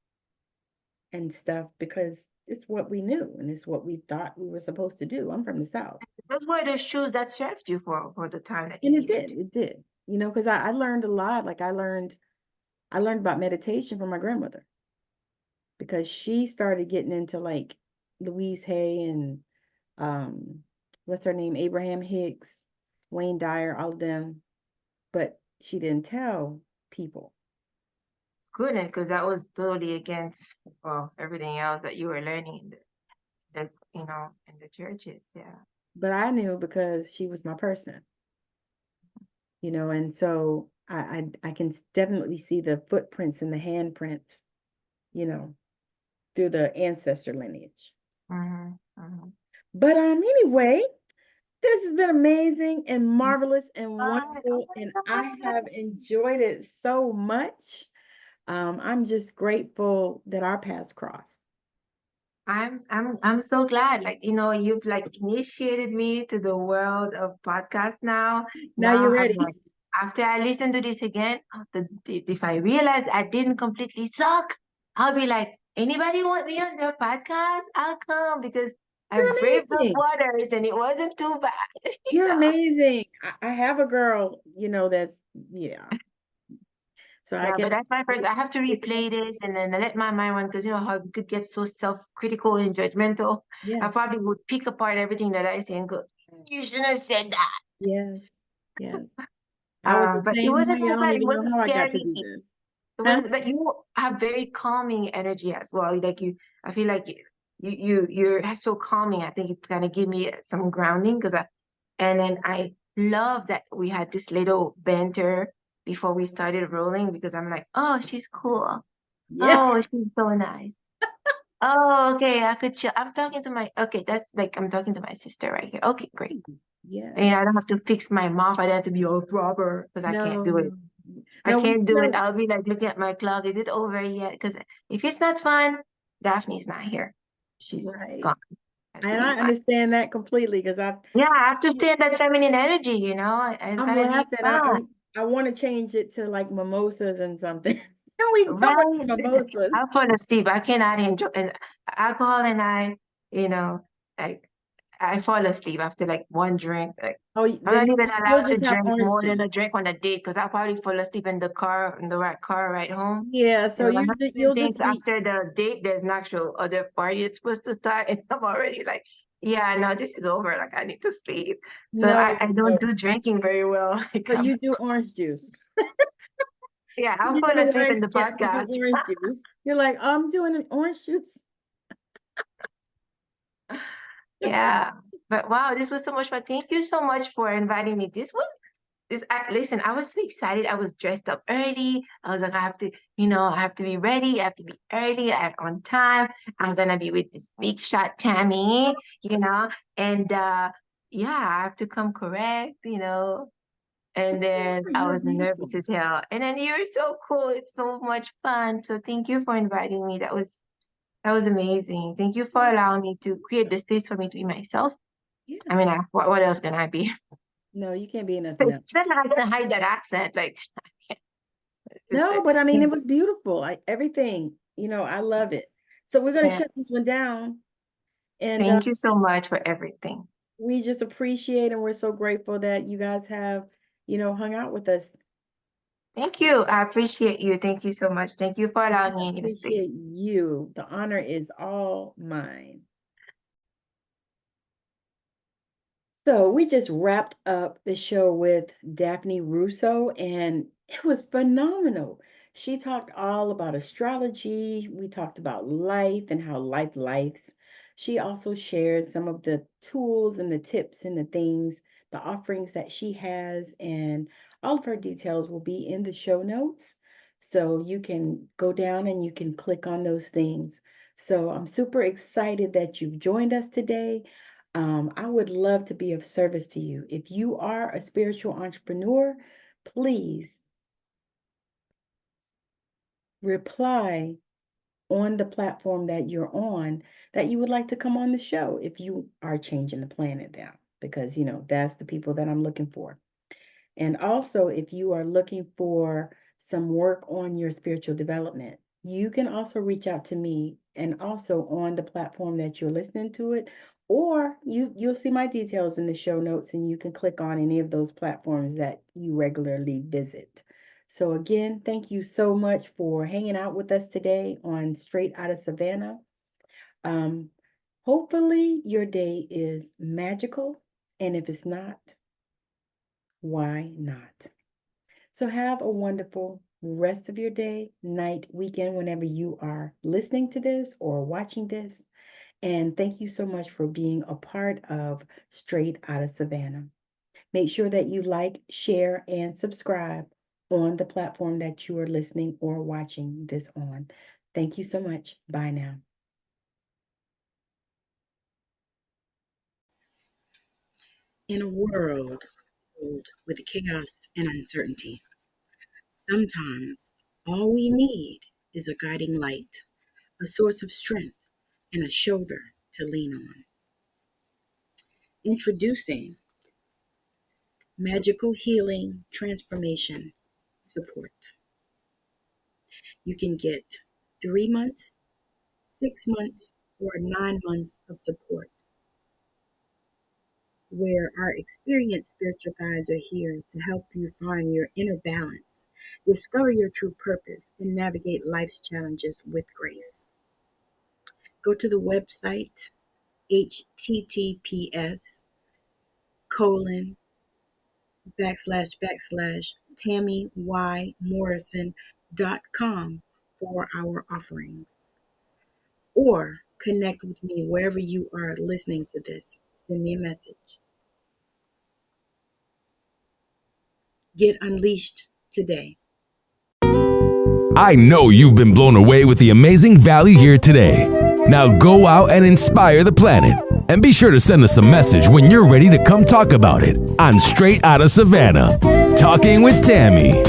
S2: and stuff because it's what we knew and it's what we thought we were supposed to do. I'm from the South.
S3: Those were the shoes that served you for the time that you
S2: And it
S3: needed.
S2: did, it did, because I learned a lot. Like I learned about meditation from my grandmother because she started getting into like Louise Hay and what's her name? Abraham Hicks, Wayne Dyer, all of them. But she didn't tell people.
S3: Couldn't, because that was totally against everything else that you were learning in the churches. Yeah.
S2: But I knew because she was my person, and so I can definitely see the footprints and the handprints, you know, through the ancestor lineage.
S3: Mm-hmm. Mm-hmm.
S2: But anyway, this has been amazing and marvelous and
S3: God, oh
S2: wonderful,
S3: my
S2: and I
S3: God.
S2: have enjoyed it so much. I'm just grateful that our paths crossed.
S3: I'm so glad. Like, you've like initiated me to the world of podcast now.
S2: Now
S3: Now
S2: you're
S3: I'm
S2: ready.
S3: like, after I listen to this again, if I realize I didn't completely suck, I'll be like, anybody want me on their podcast? I'll come because I
S2: You're
S3: braved those
S2: amazing.
S3: waters and it wasn't too bad.
S2: You're amazing. I have a girl, that's yeah. So I
S3: Yeah,
S2: can
S3: but that's my first. I have to
S2: we can-
S3: replay this and then let my mind run because you know how you could get so self-critical and judgmental. I
S2: yes,
S3: probably would pick apart everything that I say and go, "You shouldn't have said that."
S2: yes, yes. I was the
S3: But it
S2: same
S3: wasn't
S2: way. I
S3: too
S2: don't
S3: bad. It
S2: even know
S3: wasn't
S2: how I got to
S3: scary.
S2: do this.
S3: It
S2: Huh?
S3: was, but you have very calming energy as well. Like you, I feel like you're so calming. I think it's gonna give me some grounding and then I love that we had this little banter before we started rolling because I'm like, oh, she's cool.
S2: Yeah.
S3: Oh, she's so nice. Oh, okay, I could chill. Okay, that's like I'm talking to my sister right here. Okay, great.
S2: Yes.
S3: And I don't have to fix my mouth. I don't have to be all proper because I can't
S2: No,
S3: do it.
S2: no.
S3: I
S2: No, we
S3: can't do it.
S2: chill.
S3: I'll be like looking at my clock. Is it over yet? Because if it's not fun, Daphne's not here. She's
S2: Right.
S3: gone. I have to
S2: And
S3: be
S2: I
S3: fun.
S2: understand that completely because
S3: Yeah, I have to stay in that feminine energy, you know? It's
S2: I'm
S3: gotta be
S2: laughing.
S3: fun.
S2: I want to change it to like mimosas and something. And we go with
S3: Right.
S2: mimosas.
S3: I'll fall asleep. I cannot enjoy and alcohol and you know, like I fall asleep after like one drink. Like
S2: Oh,
S3: I'm
S2: then
S3: not even
S2: you'll
S3: allowed to
S2: just have
S3: drink
S2: orange
S3: more than
S2: juice.
S3: a drink on a date because I'll probably fall asleep in the car, in the right car ride home.
S2: Yeah,
S3: And
S2: so
S3: my husband
S2: you'll
S3: thinks
S2: just be
S3: after the date, there's an actual other party that's supposed to start. And I'm already like, yeah, no, this is over. Like, I need to sleep. So
S2: no,
S3: I don't
S2: no.
S3: do drinking very well. Like,
S2: So you do orange juice.
S3: yeah, I'll
S2: You
S3: fall
S2: do
S3: asleep in
S2: orange,
S3: the
S2: yes, you do
S3: podcast.
S2: orange juice. You're like, I'm doing an orange juice.
S3: Yeah. But wow, this was so much fun. Thank you so much for inviting me. Listen, I was so excited. I was dressed up early. I was like, I have to be ready. I have to be early on time. I'm gonna be with this big shot Tammy, and yeah, I have to come correct. And then I
S2: You're
S3: was
S2: beautiful.
S3: nervous as hell. And then you're so cool. It's so much fun. So thank you for inviting me. That was amazing. Thank you for allowing me to create the space for me to be myself. I
S2: Yeah.
S3: mean, what else can I be?
S2: No, you can't be
S3: So
S2: nothing else.
S3: it's not like I can hide that accent. Like, I can't. It's just
S2: No,
S3: that,
S2: but I mean,
S3: yeah.
S2: it was beautiful. Like everything, I love it. So we're going to
S3: Yeah.
S2: shut this one down. And
S3: Thank you so much for everything.
S2: we just appreciate and we're so grateful that you guys have, hung out with us.
S3: Thank you. I appreciate you. Thank you so much. Thank you for allowing
S2: I
S3: me in your
S2: appreciate
S3: space.
S2: you. The honor is all mine. So we just wrapped up the show with Daphne Rousseau, and it was phenomenal. She talked all about astrology. We talked about life and how life lives. She also shared some of the tools and the tips and the things, the offerings that she has, and all of her details will be in the show notes. So you can go down and you can click on those things. So I'm super excited that you've joined us today. I would love to be of service to you. If you are a spiritual entrepreneur, please reply on the platform that you're on that you would like to come on the show if you are changing the planet now, because, that's the people that I'm looking for. And also, if you are looking for some work on your spiritual development, you can also reach out to me and also on the platform that you're listening to it, or you'll see my details in the show notes and you can click on any of those platforms that you regularly visit. So again, thank you so much for hanging out with us today on Straight Out of Savannah. Um, Hopefully your day is magical, and if it's not, why not? So have a wonderful rest of your day, night, weekend, whenever you are listening to this or watching this. And thank you so much for being a part of Straight Out of Savannah. Make sure that you like, share, and subscribe on the platform that you are listening or watching this on. Thank you so much. Bye now.
S4: In a world filled with chaos and uncertainty, sometimes all we need is a guiding light, a source of strength, and a shoulder to lean on. Introducing Magical Healing Transformation Support. You can get 3 months 6 months or 9 months of support, where our experienced spiritual guides are here to help you find your inner balance, discover your true purpose, and navigate life's challenges with grace. Go to the website https://tammymorrison.com for our offerings, or connect with me wherever you are listening to this. Send me a message. Get unleashed today.
S1: I know you've been blown away with the amazing value here today. Now go out and inspire the planet. And be sure to send us a message when you're ready to come talk about it on Straight Outta Savannah, Talking with Tammy.